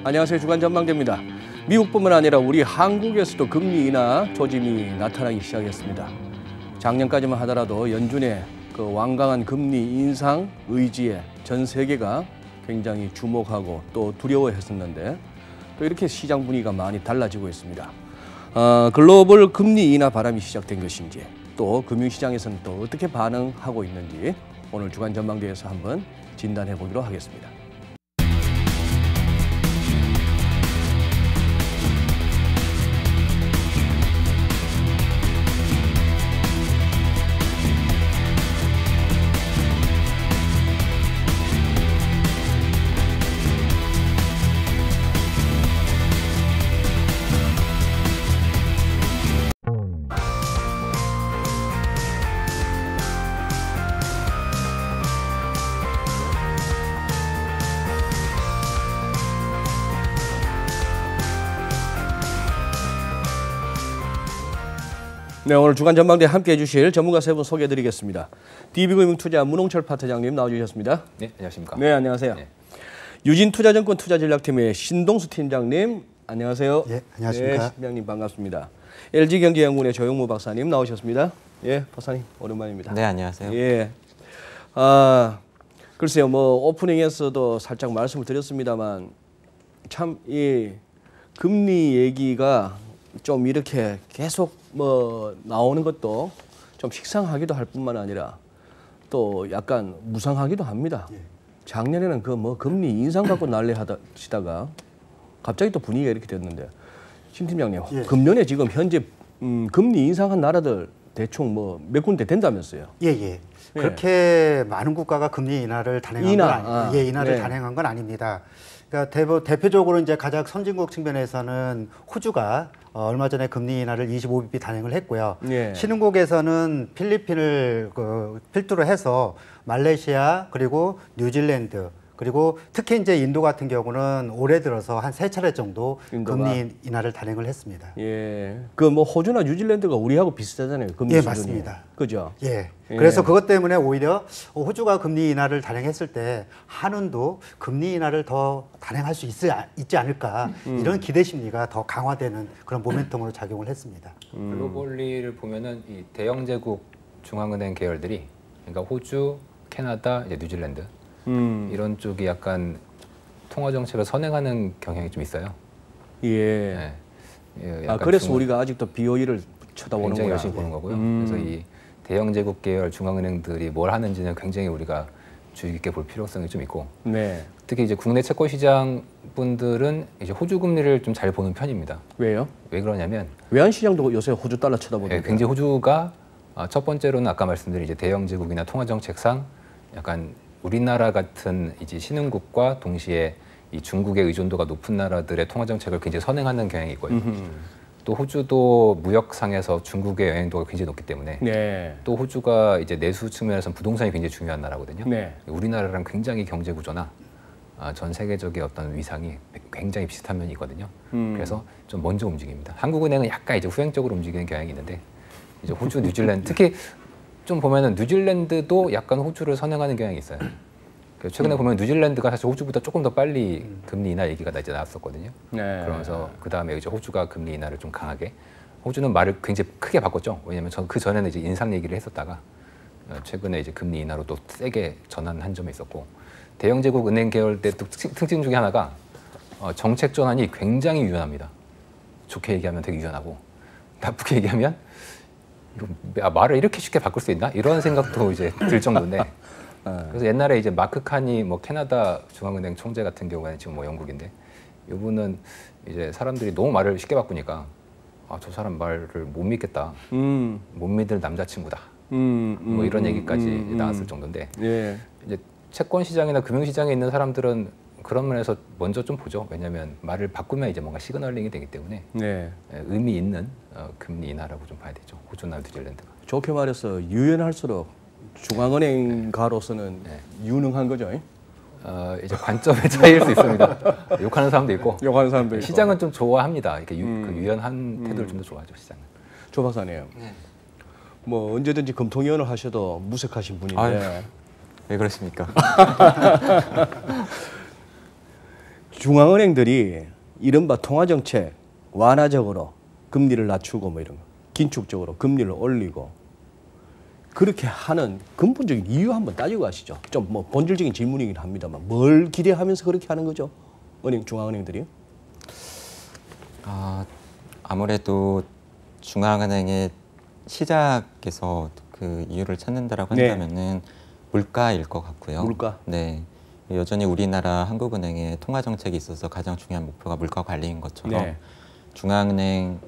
안녕하세요. 주간 전망대입니다. 미국뿐만 아니라 우리 한국에서도 금리 인하 조짐이 나타나기 시작했습니다. 작년까지만 하더라도 연준의 그 완강한 금리 인상 의지에 전 세계가 굉장히 주목하고 또 두려워했었는데 또 이렇게 시장 분위기가 많이 달라지고 있습니다. 글로벌 금리 인하 바람이 시작된 것인지 또 금융시장에서는 또 어떻게 반응하고 있는지 오늘 주간 전망대에서 한번 진단해 보기로 하겠습니다. 네, 오늘 주간 전망대 함께해 주실 전문가 세 분 소개해드리겠습니다. DB금융투자 문홍철 파트장님 나와주셨습니다. 네, 안녕하십니까. 네, 안녕하세요. 네. 유진투자증권 투자전략팀의 신동수 팀장님, 안녕하세요. 예, 안녕하십니까. 네, 팀장님 반갑습니다. LG경제연구원의 조영무 박사님 나오셨습니다. 예, 박사님 오랜만입니다. 네, 안녕하세요. 예, 글쎄요, 뭐 오프닝에서도 살짝 말씀을 드렸습니다만 참 이 금리 얘기가 좀 이렇게 계속 뭐 나오는 것도 좀 식상하기도 할 뿐만 아니라 또 약간 무상하기도 합니다. 작년에는 그 뭐 금리 인상 갖고 난리 하시다가 갑자기 또 분위기가 이렇게 됐는데 신 팀장님, 금년에 지금 현재 금리 인상한 나라들 대충 뭐 몇 군데 된다면서요? 예. 그렇게 많은 국가가 금리 인하를 단행한 건 아닙니다. 그러니까 대표적으로 이제 가장 선진국 측면에서는 호주가 얼마 전에 금리 인하를 25bp 단행을 했고요. 신흥국에서는 필리핀을 필두로 해서 말레이시아 그리고 뉴질랜드 그리고 특히 이제 인도 같은 경우는 올해 들어서 한 3차례 정도 금리 인하를 단행을 했습니다. 예. 그 뭐 호주나 뉴질랜드가 우리하고 비슷하잖아요. 금리 수준이. 맞습니다. 그죠? 예. 그래서 그것 때문에 오히려 호주가 금리 인하를 단행했을 때 한은도 금리 인하를 더 단행할 수 있지 않을까 이런 기대 심리가 더 강화되는 그런 모멘텀으로 작용을 했습니다. 글로벌리를 보면은 이 대영 제국 중앙은행 계열들이 그러니까 호주, 캐나다, 이제 뉴질랜드 이런 쪽이 약간 통화 정책을 선행하는 경향이 좀 있어요. 예. 그래서 우리가 아직도 BOE를 쳐다보는 굉장히 거야. 열심히 보는 거고요. 그래서 이 대영 제국 계열 중앙은행들이 뭘 하는지는 굉장히 우리가 주의 깊게 볼 필요성이 좀 있고. 네. 특히 이제 국내 채권 시장 분들은 이제 호주 금리를 좀 잘 보는 편입니다. 왜요? 왜 그러냐면 외환시장도 요새 호주 달러 쳐다보는데. 굉장히 호주가 첫 번째로는 아까 말씀드린 이제 대영 제국이나 통화 정책상 약간 우리나라 같은 이제 신흥국과 동시에 이 중국의 의존도가 높은 나라들의 통화 정책을 굉장히 선행하는 경향이 있고요. 또 호주도 무역상에서 중국의 영향도가 굉장히 높기 때문에 또 호주가 이제 내수 측면에서는 부동산이 굉장히 중요한 나라거든요. 우리나라랑 굉장히 경제 구조나 전 세계적인 어떤 위상이 굉장히 비슷한 면이 있거든요. 그래서 좀 먼저 움직입니다. 한국은행은 약간 이제 후행적으로 움직이는 경향이 있는데 이제 호주, 뉴질랜드 특히 좀 보면은 뉴질랜드도 약간 호주를 선행하는 경향이 있어요. 최근에 보면 뉴질랜드가 사실 호주보다 조금 더 빨리 금리 인하 얘기가 이제 나왔었거든요. 그러면서 그 다음에 이제 호주가 금리 인하를 좀 강하게, 호주는 말을 굉장히 크게 바꿨죠. 왜냐하면 그 전에는 이제 인상 얘기를 했었다가 최근에 이제 금리 인하로 또 세게 전환한 점이 있었고, 대영 제국 은행 계열대 또 특징 중에 하나가 정책 전환이 굉장히 유연합니다. 좋게 얘기하면 되게 유연하고, 나쁘게 얘기하면 말을 이렇게 쉽게 바꿀 수 있나? 이런 생각도 이제 들 정도인데. 그래서 옛날에 이제 마크 카니 뭐 캐나다 중앙은행 총재 같은 경우에는 지금 뭐 영국인데, 이분은 이제 사람들이 너무 말을 쉽게 바꾸니까 저 사람 말을 못 믿겠다. 못 믿을 남자친구다. 뭐 이런 얘기까지 나왔을 정도인데, 이제 채권 시장이나 금융 시장에 있는 사람들은 그런 면에서 먼저 좀 보죠. 왜냐하면 말을 바꾸면 이제 뭔가 시그널링이 되기 때문에 의미 있는 금리 인하라고 좀 봐야 되죠. 호주나 뉴질랜드가. 좋게 말해서 유연할수록 중앙은행가로서는 유능한 거죠. 이제 관점의 차이일 수 있습니다. 욕하는 사람도 있고, 욕하는 사람도 있고. 시장은 좀 좋아합니다. 이렇게 그 유연한 태도를 좀 더 좋아하죠, 시장은. 조 박사님, 뭐 언제든지 금통위원을 하셔도 무색하신 분인데. 왜 그러십니까? 중앙은행들이 이른바 통화정책 완화적으로 금리를 낮추고 뭐 이런 거, 긴축적으로 금리를 올리고 그렇게 하는 근본적인 이유 한번 따지고 가시죠. 좀 뭐 본질적인 질문이긴 합니다만 뭘 기대하면서 그렇게 하는 거죠? 중앙은행들이? 아무래도 중앙은행의 시작에서 그 이유를 찾는다라고 한다면은 물가일 것 같고요. 물가? 네. 여전히 우리나라 한국은행의 통화 정책이 있어서 가장 중요한 목표가 물가 관리인 것처럼 중앙은행의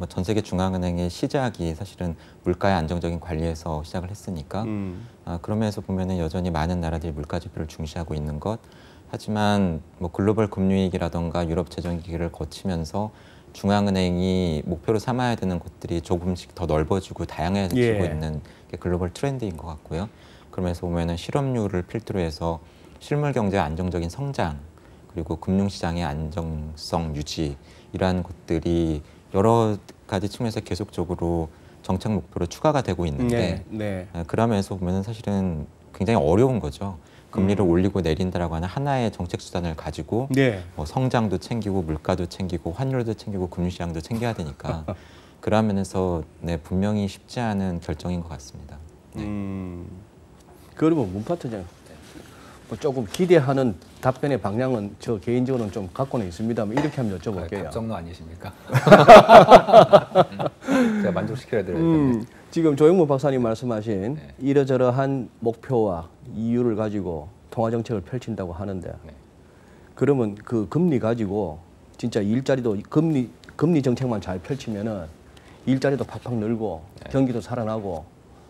전 세계 중앙은행의 시작이 사실은 물가의 안정적인 관리에서 시작을 했으니까 그런 면에서 보면은 여전히 많은 나라들이 물가 지표를 중시하고 있는 것. 하지만 뭐 글로벌 금융위기라던가 유럽 재정위기를 거치면서 중앙은행이 목표로 삼아야 되는 것들이 조금씩 더 넓어지고 다양해지고 있는 게 글로벌 트렌드인 것 같고요. 그러면서 보면은 실업률을 필두로 해서 실물 경제의 안정적인 성장 그리고 금융시장의 안정성 유지 이러한 것들이 여러 가지 측면에서 계속적으로 정책 목표로 추가가 되고 있는데 그러면서 보면은 사실은 굉장히 어려운 거죠. 금리를 올리고 내린다라고 하는 하나의 정책 수단을 가지고 뭐 성장도 챙기고 물가도 챙기고 환율도 챙기고 금융시장도 챙겨야 되니까 그런 면에서 분명히 쉽지 않은 결정인 것 같습니다. 그러면 문 파트장 뭐 조금 기대하는 답변의 방향은 저 개인적으로는 좀 갖고는 있습니다만 이렇게 한번 여쭤볼게요. 갑정로 아니십니까? 제가 만족시켜야 될 텐데. 지금 조영무 박사님 말씀하신 이러저러한 목표와 이유를 가지고 통화정책을 펼친다고 하는데 그러면 그 금리 가지고 진짜 일자리도 금리 정책만 잘 펼치면은 일자리도 팍팍 늘고 경기도 살아나고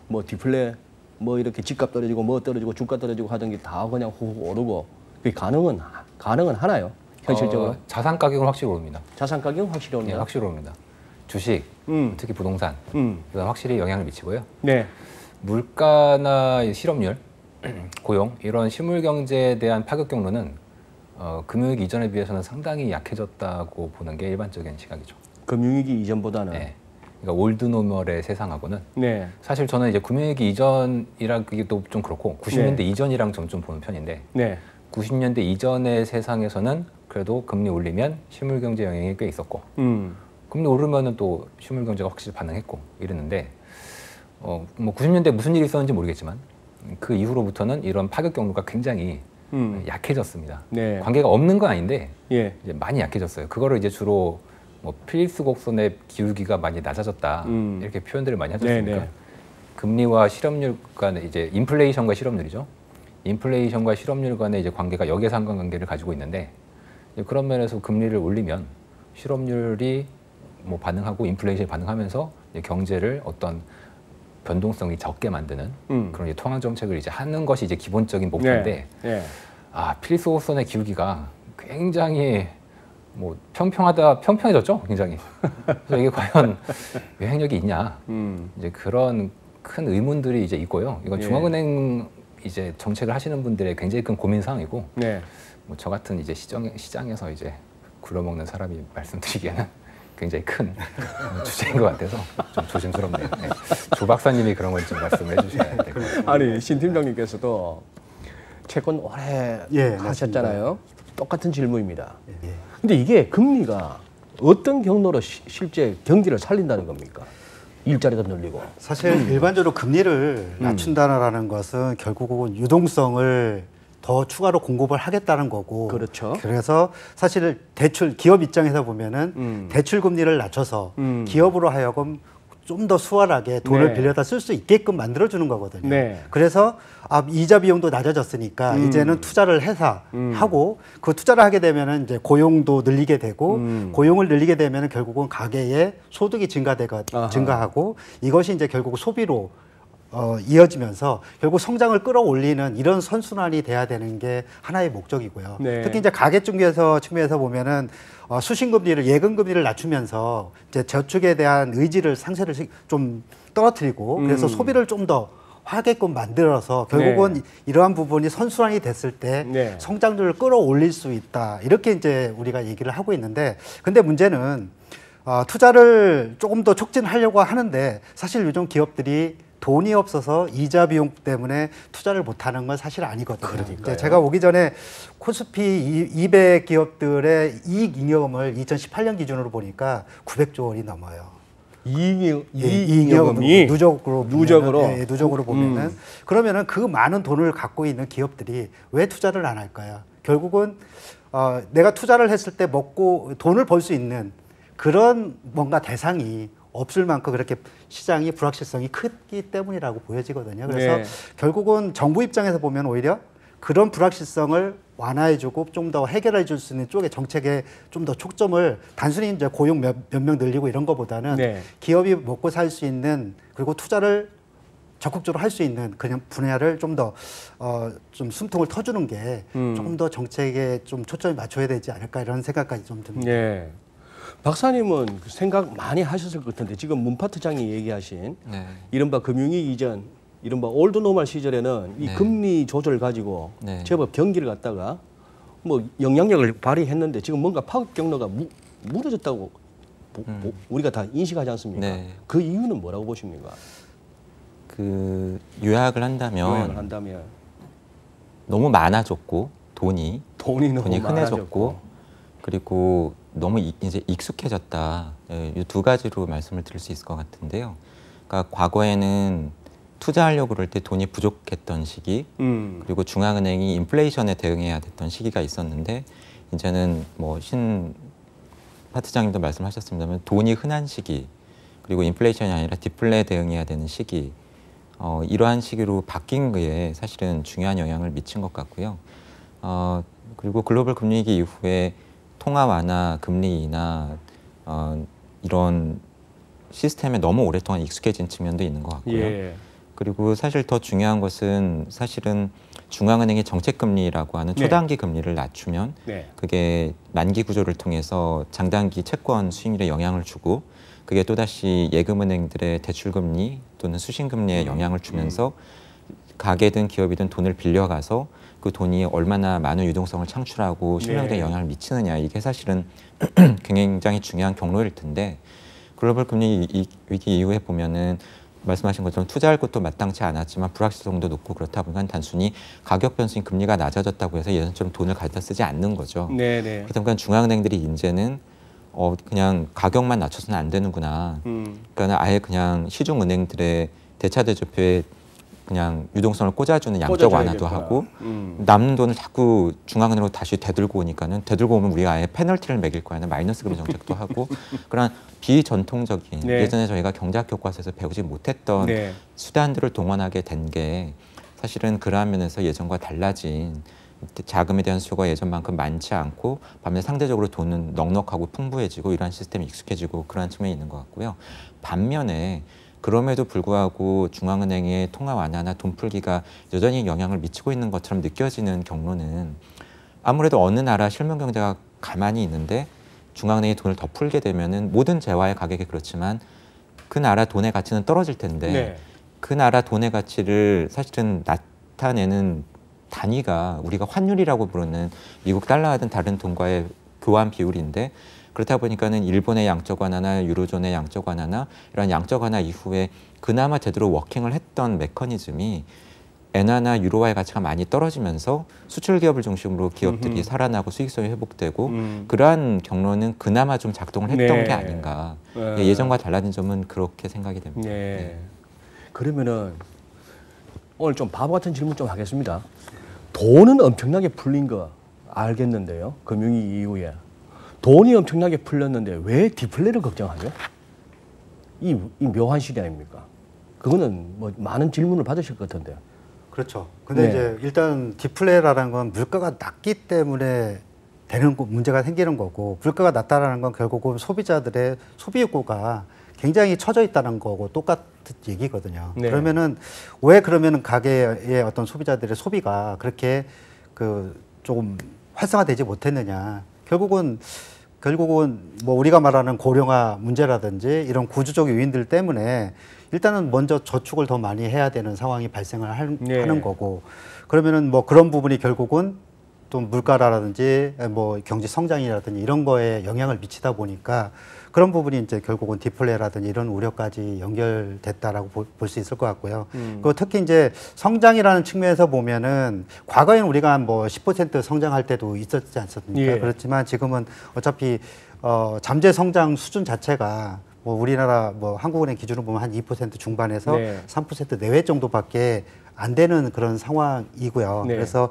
뭐 디플레 뭐 이렇게 집값 떨어지고 뭐 떨어지고 주가 떨어지고 하던 게 다 그냥 후후 오르고 그게 가능은 하나요? 현실적으로? 자산 가격은 확실히 오릅니다. 자산 가격은 확실히 오릅니다. 네, 확실히 오릅니다. 주식, 특히 부동산, 이건 확실히 영향을 미치고요. 물가나 실업률, 고용 이런 실물 경제에 대한 파급 경로는 금융위기 이전에 비해서는 상당히 약해졌다고 보는 게 일반적인 시각이죠. 금융위기 이전보다는? 그러니까 올드 노멀의 세상하고는 사실 저는 이제 금융위기 이전이라기도 좀 그렇고 90년대 이전이랑 좀 보는 편인데 90년대 이전의 세상에서는 그래도 금리 올리면 실물 경제 영향이 꽤 있었고 금리 오르면은 또 실물 경제가 확실히 반응했고 이랬는데 뭐 90년대 무슨 일이 있었는지 모르겠지만 그 이후로부터는 이런 파급 경로가 굉장히 약해졌습니다. 관계가 없는 건 아닌데 이제 많이 약해졌어요. 그거를 이제 주로 뭐 필립스 곡선의 기울기가 많이 낮아졌다 이렇게 표현들을 많이 하셨으니까 금리와 실업률 간의 이제 인플레이션과 실업률이죠. 인플레이션과 실업률 간의 이제 관계가 역외상관관계를 가지고 있는데 그런 면에서 금리를 올리면 실업률이 뭐 반응하고 인플레이션이 반응하면서 이제 경제를 어떤 변동성이 적게 만드는 그런 이제 통화 정책을 이제 하는 것이 이제 기본적인 목표인데 필립스 곡선의 기울기가 굉장히 뭐 평평해졌죠, 굉장히. 그래서 이게 과연 영향력이 있냐, 이제 그런 큰 의문들이 이제 있고요. 이건 중앙은행 이제 정책을 하시는 분들의 굉장히 큰 고민 사항이고, 뭐 저 같은 이제 시장에서 이제 굴러먹는 사람이 말씀드리기에는 굉장히 큰 주제인 것 같아서 좀 조심스럽네요. 조 박사님이 그런 걸 좀 말씀을 해주셔야 될 것 같아요. 아니 신 팀장님께서도 채권 오래 하셨잖아요. 똑같은 질문입니다. 근데 이게 금리가 어떤 경로로 실제 경기를 살린다는 겁니까? 일자리도 늘리고. 사실 일반적으로 금리를 낮춘다는 것은 결국은 유동성을 더 추가로 공급을 하겠다는 거고. 그렇죠. 그래서 사실 기업 입장에서 보면은 대출 금리를 낮춰서 기업으로 하여금 좀 더 수월하게 돈을 빌려다 쓸 수 있게끔 만들어주는 거거든요. 그래서 이자 비용도 낮아졌으니까 이제는 투자를 해서 하고 그 투자를 하게 되면은 이제 고용도 늘리게 되고 고용을 늘리게 되면은 결국은 가계의 소득이 증가하고 이것이 이제 결국 소비로 이어지면서 결국 성장을 끌어올리는 이런 선순환이 돼야 되는 게 하나의 목적이고요. 특히 이제 가계 측면에서 보면은 수신금리를 예금금리를 낮추면서 이제 저축에 대한 상세를 좀 떨어뜨리고 그래서 소비를 좀 더 하게끔 만들어서 결국은 이러한 부분이 선순환이 됐을 때 성장률을 끌어올릴 수 있다. 이렇게 이제 우리가 얘기를 하고 있는데 근데 문제는 투자를 조금 더 촉진하려고 하는데 사실 요즘 기업들이 돈이 없어서 이자 비용 때문에 투자를 못하는 건 사실 아니거든요. 그러니까요. 이제 제가 오기 전에 코스피 200 기업들의 이익 잉여금을 2018년 기준으로 보니까 900조 원이 넘어요. 이익잉여금이 누적으로 누적으로 보면은 보면은 그러면은 그 많은 돈을 갖고 있는 기업들이 왜 투자를 안 할까요? 결국은 내가 투자를 했을 때 먹고 돈을 벌 수 있는 그런 뭔가 대상이 없을 만큼 그렇게 시장이 불확실성이 크기 때문이라고 보여지거든요. 그래서 네. 결국은 정부 입장에서 보면 오히려 그런 불확실성을 완화해주고 좀 더 해결해 줄 수 있는 쪽에 정책에 좀 더 초점을 단순히 이제 고용 몇 명 늘리고 이런 것보다는 네. 기업이 먹고 살 수 있는 그리고 투자를 적극적으로 할 수 있는 그냥 분야를 좀 더 좀 숨통을 터주는 게 조금 더 정책에 좀 초점이 맞춰야 되지 않을까 이런 생각까지 좀 듭니다. 네. 박사님은 생각 많이 하셨을 것 같은데 지금 문파트장이 얘기하신 네. 이른바 금융위기 이전, 이른바 올드노멀 시절에는 이 네. 금리 조절 가지고 네. 제법 경기를 갖다가 뭐 영향력을 발휘했는데 지금 뭔가 파급 경로가 무너졌다고 우리가 다 인식하지 않습니까? 네. 그 이유는 뭐라고 보십니까? 그 요약을 한다면 한다면 너무 많아졌고 돈이 너무 흔해졌고 많아졌고. 그리고 너무 이제 익숙해졌다. 이 두 가지로 말씀을 드릴 수 있을 것 같은데요. 그러니까 과거에는 투자하려고 그럴 때 돈이 부족했던 시기, 그리고 중앙은행이 인플레이션에 대응해야 됐던 시기가 있었는데 이제는 뭐 신 파트장님도 말씀하셨습니다만 돈이 흔한 시기, 그리고 인플레이션이 아니라 디플레에 대응해야 되는 시기, 이러한 시기로 바뀐 게 사실은 중요한 영향을 미친 것 같고요. 그리고 글로벌 금리위기 이후에 통화 완화, 금리 인하 이런 시스템에 너무 오랫동안 익숙해진 측면도 있는 것 같고요. 예. 그리고 사실 더 중요한 것은 사실은 중앙은행이 정책금리라고 하는 네. 초단기 금리를 낮추면 네. 그게 만기 구조를 통해서 장단기 채권 수익률에 영향을 주고 그게 또다시 예금은행들의 대출금리 또는 수신금리에 영향을 주면서 가게든 기업이든 돈을 빌려가서 그 돈이 얼마나 많은 유동성을 창출하고 실명에 네. 영향을 미치느냐, 이게 사실은 굉장히 중요한 경로일 텐데, 글로벌 금리 위기 이후에 보면은 말씀하신 것처럼 투자할 것도 마땅치 않았지만 불확실성도 높고 그렇다 보니까 단순히 가격 변수인 금리가 낮아졌다고 해서 예전처럼 돈을 갖다 쓰지 않는 거죠. 네네. 그러다 보니까 중앙은행들이 이제는 그냥 가격만 낮춰서는 안 되는구나. 그러니까 아예 그냥 시중은행들의 대차대조표에 그냥 유동성을 꽂아주는 양적 완화도 하고 남는 돈을 자꾸 중앙은행으로 다시 되들고 오니까는 되들고 오면 우리가 아예 페널티를 매길 거 아니라 마이너스 금리 정책도 하고 그런 비전통적인 네. 예전에 저희가 경제학 교과서에서 배우지 못했던 네. 수단들을 동원하게 된 게 사실은 그러한 면에서 예전과 달라진 자금에 대한 수요가 예전만큼 많지 않고 반면에 상대적으로 돈은 넉넉하고 풍부해지고 이러한 시스템이 익숙해지고 그러한 측면이 있는 것 같고요. 반면에 그럼에도 불구하고 중앙은행의 통화 완화나 돈 풀기가 여전히 영향을 미치고 있는 것처럼 느껴지는 경로는 아무래도 어느 나라 실물 경제가 가만히 있는데 중앙은행이 돈을 더 풀게 되면은 모든 재화의 가격이 그렇지만 그 나라 돈의 가치는 떨어질 텐데 네. 그 나라 돈의 가치를 사실은 나타내는 단위가 우리가 환율이라고 부르는 미국 달러하든 다른 돈과의 교환 비율인데 그렇다 보니까는 일본의 양적 완화나 유로존의 양적 완화나 이런 양적 완화 이후에 그나마 제대로 워킹을 했던 메커니즘이 엔화나 유로화의 가치가 많이 떨어지면서 수출 기업을 중심으로 기업들이 살아나고 수익성이 회복되고 그러한 경로는 그나마 좀 작동을 했던 네. 게 아닌가. 예전과 달라진 점은 그렇게 생각이 됩니다. 네. 네. 그러면은 오늘 좀 바보 같은 질문 좀 하겠습니다. 돈은 엄청나게 풀린 거 알겠는데요. 금융위기 이후에. 돈이 엄청나게 풀렸는데 왜 디플레를 걱정하죠? 이 묘한 시대 아닙니까? 그거는 뭐 많은 질문을 받으실 것 같은데요. 그렇죠. 근데 네. 이제 일단 디플레라는 건 물가가 낮기 때문에 되는 문제가 생기는 거고, 물가가 낮다라는 건 결국은 소비자들의 소비 욕구가 굉장히 처져 있다는 거고 똑같은 얘기거든요. 네. 그러면은 왜 그러면은 가게의 어떤 소비자들의 소비가 그렇게 조금 활성화되지 못했느냐? 결국은 뭐 우리가 말하는 고령화 문제라든지 이런 구조적 요인들 때문에 일단은 먼저 저축을 더 많이 해야 되는 상황이 발생을 하는 거고, 그러면은 뭐 그런 부분이 결국은 또 물가라든지 뭐 경제 성장이라든지 이런 거에 영향을 미치다 보니까 그런 부분이 이제 결국은 디플레라든지 이런 우려까지 연결됐다라고 볼 수 있을 것 같고요. 그리고 특히 이제 성장이라는 측면에서 보면은 과거에는 우리가 뭐 10% 성장할 때도 있었지 않습니까? 예. 그렇지만 지금은 어차피 잠재 성장 수준 자체가 뭐 우리나라 뭐 한국은행 기준으로 보면 한 2% 중반에서 네. 3% 내외 정도밖에 안 되는 그런 상황이고요. 네. 그래서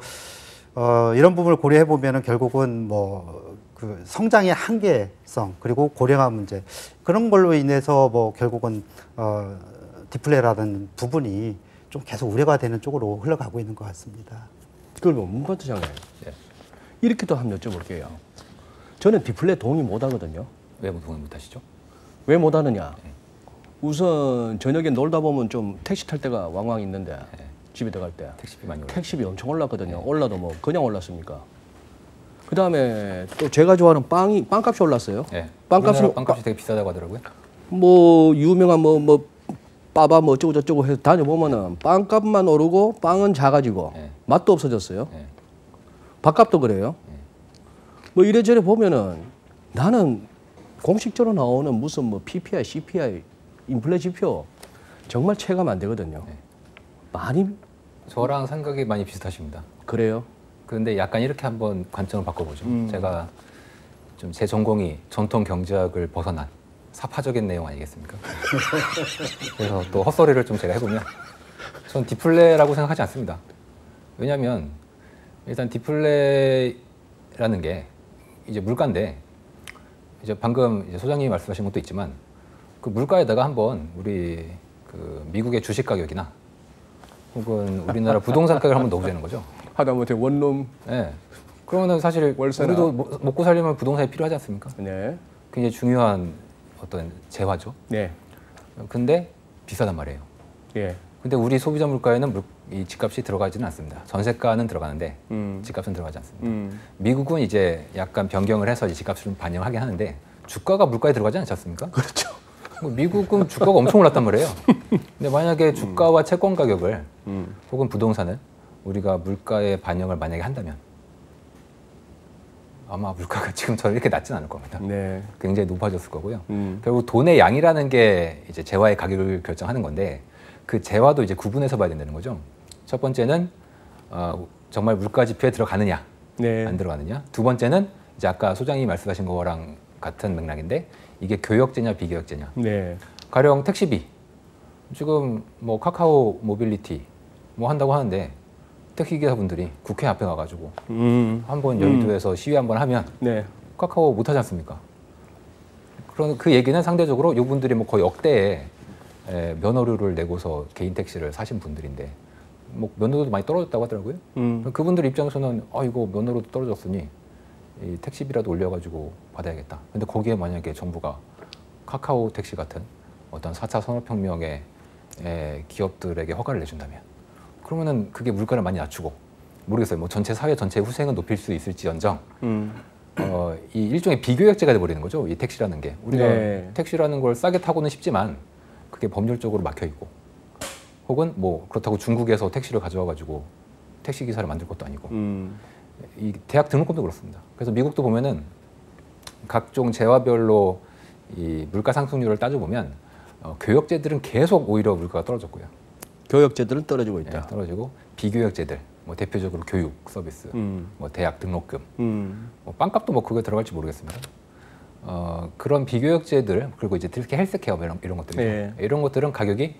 이런 부분을 고려해 보면은 결국은 뭐 그 성장의 한계성 그리고 고령화 문제 그런 걸로 인해서 뭐 결국은 디플레라는 부분이 좀 계속 우려가 되는 쪽으로 흘러가고 있는 것 같습니다. 그러면 문파트 장님 이렇게 또 한번 여쭤볼게요. 저는 디플레 동의 못하거든요. 왜 동의 못하시죠? 왜 못하느냐? 우선 저녁에 놀다 보면 좀 택시 탈 때가 왕왕 있는데 집에 들어갈 때 택시비 많이 올랐죠. 택시비 엄청 올랐거든요. 올라도 뭐 그냥 올랐습니까? 그 다음에 또 제가 좋아하는 빵값이 올랐어요. 네. 빵값이 빵값이 되게 비싸다고 하더라고요. 뭐 유명한 뭐 빠바 뭐 어쩌고 저쩌고 해서 다녀보면은 빵값만 오르고 빵은 작아지고 네. 맛도 없어졌어요. 네. 밥값도 그래요. 뭐 이래저래 보면은 나는 공식적으로 나오는 무슨 뭐 PPI, CPI, 인플레 지표 정말 체감 안 되거든요. 네. 많이 저랑 생각이 많이 비슷하십니다. 그래요. 그런데 약간 이렇게 한번 관점을 바꿔보죠. 제가 좀 제 전공이 전통 경제학을 벗어난 사파적인 내용 아니겠습니까? 그래서 또 헛소리를 좀 제가 해보면 전 디플레라고 생각하지 않습니다. 왜냐하면 일단 디플레라는 게 이제 물가인데 이제 방금 이제 소장님이 말씀하신 것도 있지만 그 물가에다가 한번 우리 그 미국의 주식 가격이나 혹은 우리나라 부동산 가격을 한번 넣어보자는 거죠. 하다못해 원룸. 네. 그러면은 사실 월세나. 우리도 먹고 살려면 부동산이 필요하지 않습니까? 네. 굉장히 중요한 어떤 재화죠. 네. 근데 비싸단 말이에요. 예. 근데 우리 소비자 물가에는 이 집값이 들어가지는 않습니다. 전세가는 들어가는데 집값은 들어가지 않습니다. 미국은 이제 약간 변경을 해서 이제 집값을 좀 반영하긴 하는데 주가가 물가에 들어가지 않지 않습니까? 그렇죠. 미국은 주가가 엄청 올랐단 말이에요. 근데 만약에 주가와 채권 가격을 혹은 부동산을 우리가 물가에 반영을 만약에 한다면 아마 물가가 지금처럼 이렇게 낮진 않을 겁니다. 네. 굉장히 높아졌을 거고요. 결국 돈의 양이라는 게 이제 재화의 가격을 결정하는 건데 그 재화도 이제 구분해서 봐야 된다는 거죠. 첫 번째는 정말 물가 지표에 들어가느냐, 네. 안 들어가느냐. 두 번째는 이제 아까 소장님이 말씀하신 거랑 같은 맥락인데 이게 교역제냐 비교역제냐. 네. 가령 택시비 지금 뭐 카카오 모빌리티 뭐 한다고 하는데 택시기사분들이 국회 앞에 가가지고 한번 여의도에서 시위 한번 하면 네. 카카오 못 하지 않습니까? 그런 그 얘기는 상대적으로 이분들이 뭐 거의 억대의 면허료를 내고서 개인 택시를 사신 분들인데 뭐 면허도 많이 떨어졌다고 하더라고요. 그분들 입장에서는 이거 면허료도 떨어졌으니 이 택시비라도 올려가지고 받아야겠다. 근데 거기에 만약에 정부가 카카오 택시 같은 어떤 4차 산업혁명의 기업들에게 허가를 내준다면 그러면은 그게 물가를 많이 낮추고 모르겠어요. 뭐 전체 사회 전체 후생은 높일 수 있을지언정 이 일종의 비교역제가 돼버리는 거죠. 이 택시라는 게 우리가 네. 택시라는 걸 싸게 타고는 싶지만 그게 법률적으로 막혀 있고 혹은 뭐 그렇다고 중국에서 택시를 가져와가지고 택시 기사를 만들 것도 아니고 이 대학 등록금도 그렇습니다. 그래서 미국도 보면은 각종 재화별로 이 물가 상승률을 따져보면 교역제들은 계속 오히려 물가가 떨어졌고요. 교역제들은 떨어지고 있다. 네, 떨어지고 비교역제들, 뭐 대표적으로 교육 서비스, 뭐 대학 등록금, 뭐 빵값도 뭐 그거 들어갈지 모르겠습니다. 그런 비교역제들 그리고 이제 특히 헬스케어 이런 것들이죠. 네. 이런 것들은 가격이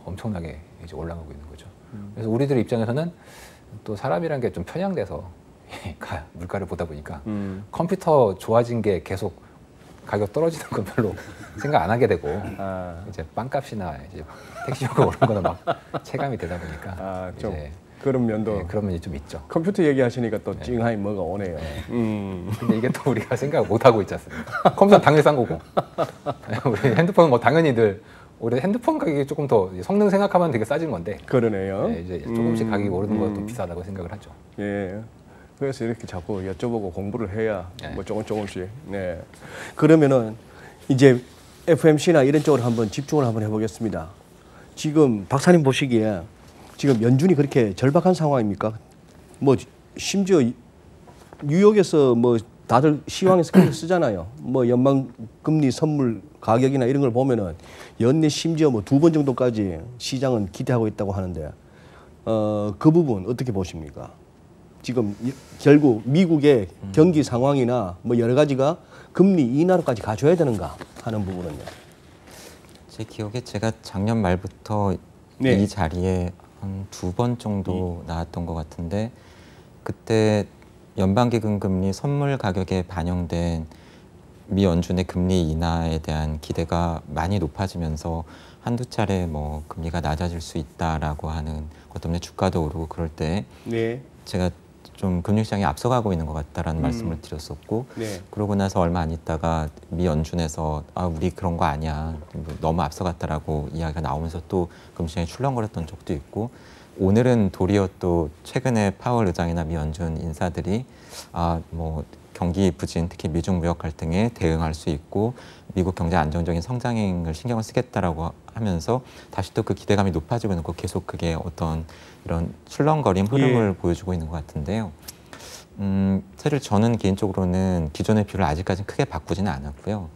엄청나게 이제 올라가고 있는 거죠. 그래서 우리들 입장에서는 또 사람이란 게 좀 편향돼서 물가를 보다 보니까 컴퓨터 좋아진 게 계속 가격 떨어지는 건 별로 생각 안 하게 되고 이제 빵값이나 이제 택시요금 오른 거는 막 체감이 되다 보니까 좀 이제 그런 면도 그런 면이 좀 있죠. 컴퓨터 얘기하시니까 또 찡하니 뭐가 오네요. 근데 이게 또 우리가 생각을 못 하고 있지 않습니까? 컴퓨터 당연히 싼 거고 우리 핸드폰은 뭐 당연히들 올해 핸드폰 가격이 조금 더 성능 생각하면 되게 싸진 건데 그러네요. 이제 조금씩 가격이 오르는 것도 비싸다고 생각을 하죠. 예. 그래서 이렇게 자꾸 여쭤보고 공부를 해야 네. 뭐 조금씩. 네. 그러면은 이제 FMC나 이런 쪽으로 한번 집중을 한번 해보겠습니다. 지금 박사님 보시기에 지금 연준이 그렇게 절박한 상황입니까? 뭐 심지어 뉴욕에서 뭐 다들 시황에서 그렇게 쓰잖아요. 뭐 연방 금리 선물 가격이나 이런 걸 보면은 연내 심지어 뭐 2번 정도까지 시장은 기대하고 있다고 하는데 그 부분 어떻게 보십니까? 지금 결국 미국의 경기 상황이나 뭐 여러 가지가 금리 인하로까지 가져야 되는가 하는 부분은요. 제 기억에 제가 작년 말부터 네. 이 자리에 한 2번 정도 나왔던 것 같은데 그때 연방기금금리 선물 가격에 반영된 미 연준의 금리 인하에 대한 기대가 많이 높아지면서 한두 차례 뭐 금리가 낮아질 수 있다라고 하는 것 때문에 주가도 오르고 그럴 때 네. 제가 좀 금융시장이 앞서가고 있는 것 같다라는 말씀을 드렸었고 네. 그러고 나서 얼마 안 있다가 미 연준에서 우리 그런 거 아니야 너무 앞서갔다라고 이야기가 나오면서 또 금융시장이 출렁거렸던 적도 있고 오늘은 도리어 또 최근에 파월 의장이나 미 연준 인사들이 뭐 경기 부진 특히 미중 무역 갈등에 대응할 수 있고 미국 경제 안정적인 성장을 신경을 쓰겠다라고 하면서 다시 또 그 기대감이 높아지고 있는 거 계속 그게 어떤 이런 출렁거림 흐름을 보여주고 있는 것 같은데요. 사실 저는 개인적으로는 기존의 뷰를 아직까지는 크게 바꾸지는 않았고요.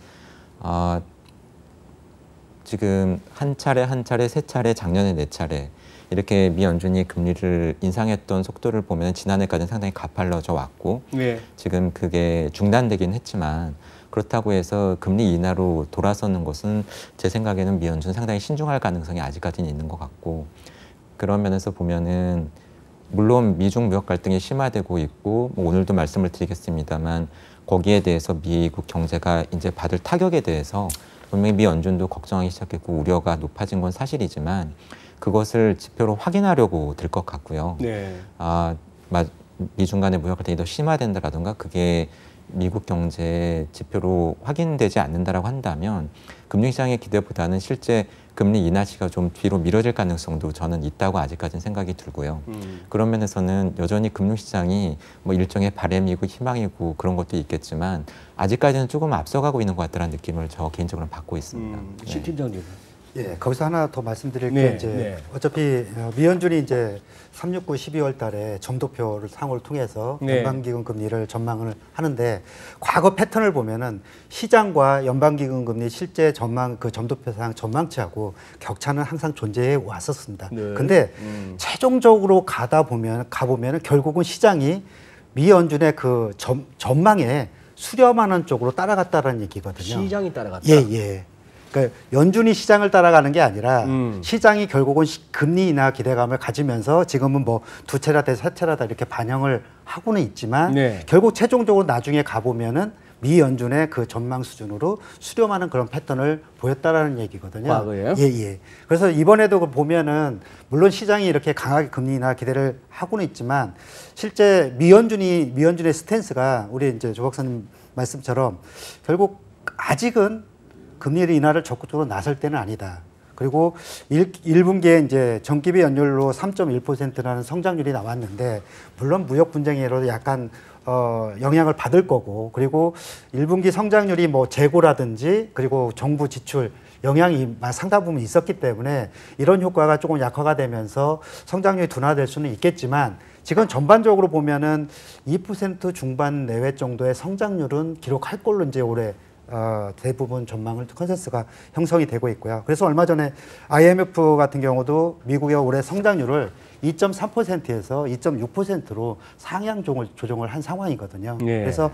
지금 한 차례, 세 차례, 작년에 4차례 이렇게 미 연준이 금리를 인상했던 속도를 보면 지난해까지는 상당히 가팔라져 왔고 네. 지금 그게 중단되긴 했지만 그렇다고 해서 금리 인하로 돌아서는 것은 제 생각에는 미 연준 상당히 신중할 가능성이 아직까지는 있는 것 같고 그런 면에서 보면은 물론 미중 무역 갈등이 심화되고 있고 뭐 오늘도 말씀을 드리겠습니다만 거기에 대해서 미국 경제가 이제 받을 타격에 대해서 분명히 미 연준도 걱정하기 시작했고 우려가 높아진 건 사실이지만 그것을 지표로 확인하려고 들 것 같고요. 네. 미중 간의 무역 갈등이 더 심화된다라든가 그게 미국 경제 지표로 확인되지 않는다라고 한다면 금융시장의 기대보다는 실제 금리 인하 시가 좀 뒤로 미뤄질 가능성도 저는 있다고 아직까지는 생각이 들고요. 그런 면에서는 여전히 금융시장이 뭐 일종의 바람이고 희망이고 그런 것도 있겠지만 아직까지는 조금 앞서가고 있는 것 같다는 느낌을 저 개인적으로 받고 있습니다. 신 팀장님. 예, 거기서 하나 더 말씀드릴 네, 게 이제 네. 어차피 미 연준이 이제 369 12월 달에 점도표를 상호를 통해서 네. 연방기금 금리를 전망을 하는데 과거 패턴을 보면은 시장과 연방기금 금리 실제 전망 그 점도표상 전망치하고 격차는 항상 존재해 왔었습니다. 네. 근데 최종적으로 가보면은 결국은 시장이 미 연준의 그 전망에 수렴하는 쪽으로 따라갔다는 얘기거든요. 시장이 따라갔다. 예, 예. 그러니까 연준이 시장을 따라가는 게 아니라 시장이 결국은 금리 인하 기대감을 가지면서 지금은 뭐 2차례다, 3차례다 이렇게 반영을 하고는 있지만 네. 결국 최종적으로 나중에 가보면은 미 연준의 그 전망 수준으로 수렴하는 그런 패턴을 보였다라는 얘기거든요. 과거에요? 예, 예. 그래서 이번에도 보면은 물론 시장이 이렇게 강하게 금리 인하 기대를 하고는 있지만 실제 미 연준의 스탠스가 우리 이제 조 박사님 말씀처럼 결국 아직은 금리 인하를 적극적으로 나설 때는 아니다. 그리고 1분기에 이제 전기비 연율로 3.1%라는 성장률이 나왔는데 물론 무역 분쟁으로 약간 영향을 받을 거고 그리고 1분기 성장률이 뭐 재고라든지 그리고 정부 지출 영향이 상당 부분 있었기 때문에 이런 효과가 조금 약화가 되면서 성장률이 둔화될 수는 있겠지만 지금 전반적으로 보면은 2% 중반 내외 정도의 성장률은 기록할 걸로 이제 올해 대부분 전망을 컨센서스가 형성이 되고 있고요. 그래서 얼마 전에 IMF 같은 경우도 미국의 올해 성장률을 2.3%에서 2.6%로 상향 조정을 한 상황이거든요. 네. 그래서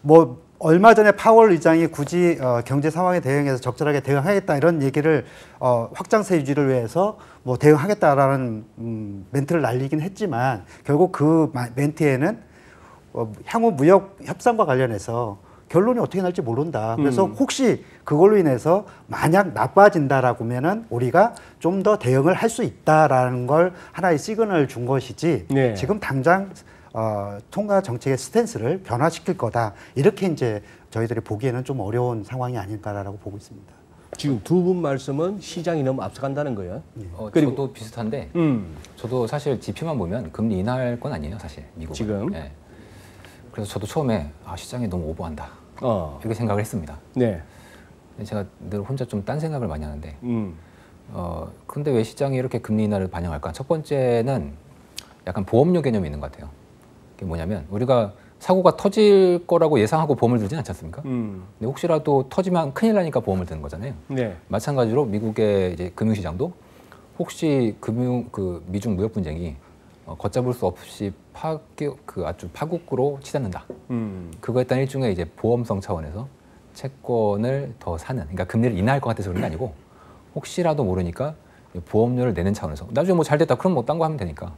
뭐 얼마 전에 파월 의장이 굳이 경제 상황에 대응해서 적절하게 대응하겠다 이런 얘기를 확장세 유지를 위해서 뭐 대응하겠다라는 멘트를 날리긴 했지만 결국 그 멘트에는 향후 무역 협상과 관련해서 결론이 어떻게 날지 모른다. 그래서 혹시 그걸로 인해서 만약 나빠진다라고면은 우리가 좀 더 대응을 할 수 있다라는 걸 하나의 시그널을 준 것이지. 네. 지금 당장 통화 정책의 스탠스를 변화시킬 거다. 이렇게 이제 저희들이 보기에는 좀 어려운 상황이 아닐까라고 보고 있습니다. 지금 두 분 말씀은 시장이 너무 앞서간다는 거예요. 그리고 저도 비슷한데 저도 사실 지표만 보면 금리 인하할 건 아니에요, 사실 미국은. 지금? 예. 그래서 저도 처음에 시장이 너무 오버한다 이렇게 생각을 했습니다. 네. 제가 늘 혼자 좀 딴 생각을 많이 하는데 근데 왜 시장이 이렇게 금리 인하를 반영할까? 첫 번째는 약간 보험료 개념이 있는 것 같아요. 그게 뭐냐면 우리가 사고가 터질 거라고 예상하고 보험을 들진 않지 않습니까? 근데 혹시라도 터지면 큰일 나니까 보험을 드는 거잖아요. 네. 마찬가지로 미국의 이제 금융시장도 혹시 미중 무역 분쟁이 걷잡을 수 없이 아주 파국으로 치닫는다. 그거에 따른 일종의 이제 보험성 차원에서 채권을 더 사는, 그러니까 금리를 인하할 것 같아서 그런 게 아니고 혹시라도 모르니까 보험료를 내는 차원에서 나중에 뭐 잘 됐다 그럼 뭐 딴 거 하면 되니까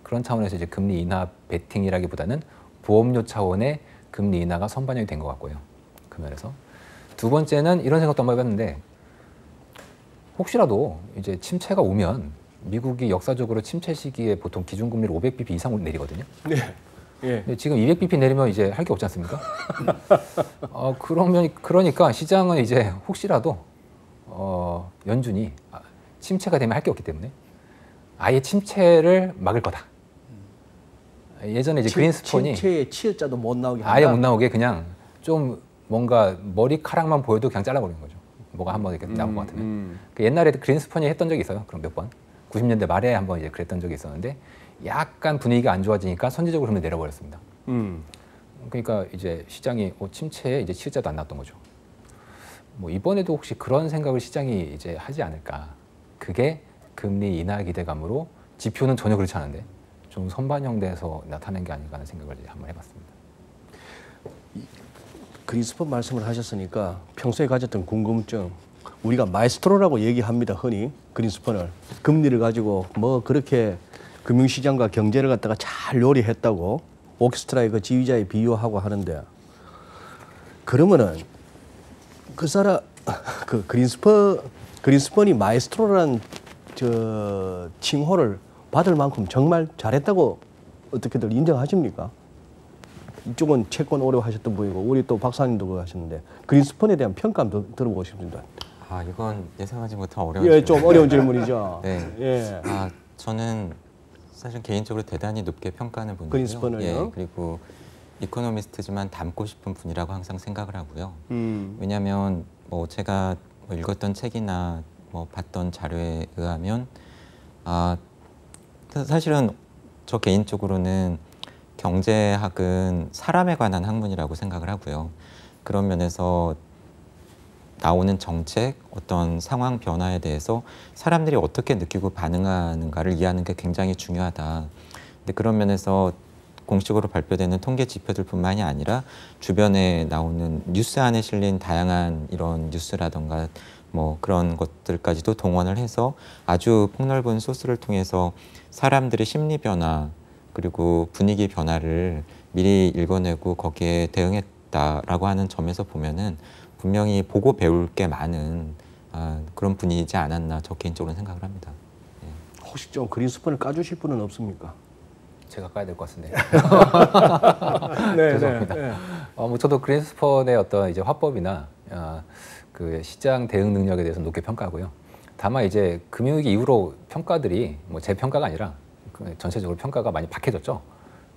그런 차원에서 이제 금리 인하 베팅이라기보다는 보험료 차원의 금리 인하가 선반영이 된 것 같고요. 그 면에서 두 번째는 이런 생각도 한번 해봤는데 혹시라도 이제 침체가 오면 미국이 역사적으로 침체 시기에 보통 기준금리를 500bp 이상 내리거든요. 네. 예. 근데 지금 200bp 내리면 이제 할 게 없지 않습니까? 그러니까 시장은 이제 혹시라도 연준이 침체가 되면 할 게 없기 때문에 아예 침체를 막을 거다. 예전에 이제 그린스펀이 침체에 치을자도 못 나오게 한다. 아예 못 나오게 그냥 좀 뭔가 머리카락만 보여도 그냥 잘라버리는 거죠. 뭐가 한번 이렇게 나올 것 같으면. 그 옛날에 그린스펀이 했던 적이 있어요. 그럼 몇 번. 90년대 말에 한번 이제 그랬던 적이 있었는데 약간 분위기가 안 좋아지니까 선제적으로 금리 내려버렸습니다. 그러니까 이제 시장이 침체에 이제 치을자도 안 났던 거죠. 뭐 이번에도 혹시 그런 생각을 시장이 이제 하지 않을까. 그게 금리 인하 기대감으로 지표는 전혀 그렇지 않은데 좀 선반영돼서 나타낸 게 아닌가 하는 생각을 이제 한번 해봤습니다. 그린스펀 말씀을 하셨으니까 평소에 가졌던 궁금증, 우리가 마에스트로라고 얘기합니다. 흔히 그린스펀을 금리를 가지고 뭐 그렇게 금융시장과 경제를 갖다가 잘 요리했다고 오케스트라의 그 지휘자에 비유하고 하는데 그러면은 그 사람 그 그린스펀이 마에스트로라는 저 칭호를 받을 만큼 정말 잘했다고 어떻게들 인정하십니까? 이쪽은 채권 오래 하셨던 분이고 우리 또 박사님도 그거 하셨는데 그린스펀에 대한 평가 한번 들어보고 싶습니다. 이건 예상하지 못한 어려운 질문. 좀 어려운 질문이죠. 네. 예. 저는 사실 개인적으로 대단히 높게 평가하는 분이고요. 그린스펀을요? 예, 그리고 이코노미스트지만 닮고 싶은 분이라고 항상 생각을 하고요. 왜냐하면 뭐 제가 뭐 읽었던 책이나 뭐 봤던 자료에 의하면 사실은 저 개인적으로는 경제학은 사람에 관한 학문이라고 생각을 하고요. 그런 면에서 나오는 정책, 어떤 상황 변화에 대해서 사람들이 어떻게 느끼고 반응하는가를 이해하는 게 굉장히 중요하다. 근데 그런 면에서 공식으로 발표되는 통계 지표들뿐만이 아니라 주변에 나오는 뉴스 안에 실린 다양한 이런 뉴스라던가 뭐 그런 것들까지도 동원을 해서 아주 폭넓은 소스를 통해서 사람들의 심리 변화 그리고 분위기 변화를 미리 읽어내고 거기에 대응했다라고 하는 점에서 보면은 분명히 보고 배울 게 많은 그런 분이지 않았나 저 개인적으로 생각을 합니다. 예. 혹시 좀 그린스펀을 까주실 분은 없습니까? 제가 까야 될 것 같은데. 네, 죄송합니다. 네. 뭐 저도 그린스펀의 어떤 이제 화법이나 그 시장 대응 능력에 대해서 높게 평가하고요. 다만 이제 금융위기 이후로 평가들이 뭐 제 평가가 아니라 전체적으로 평가가 많이 박해졌죠.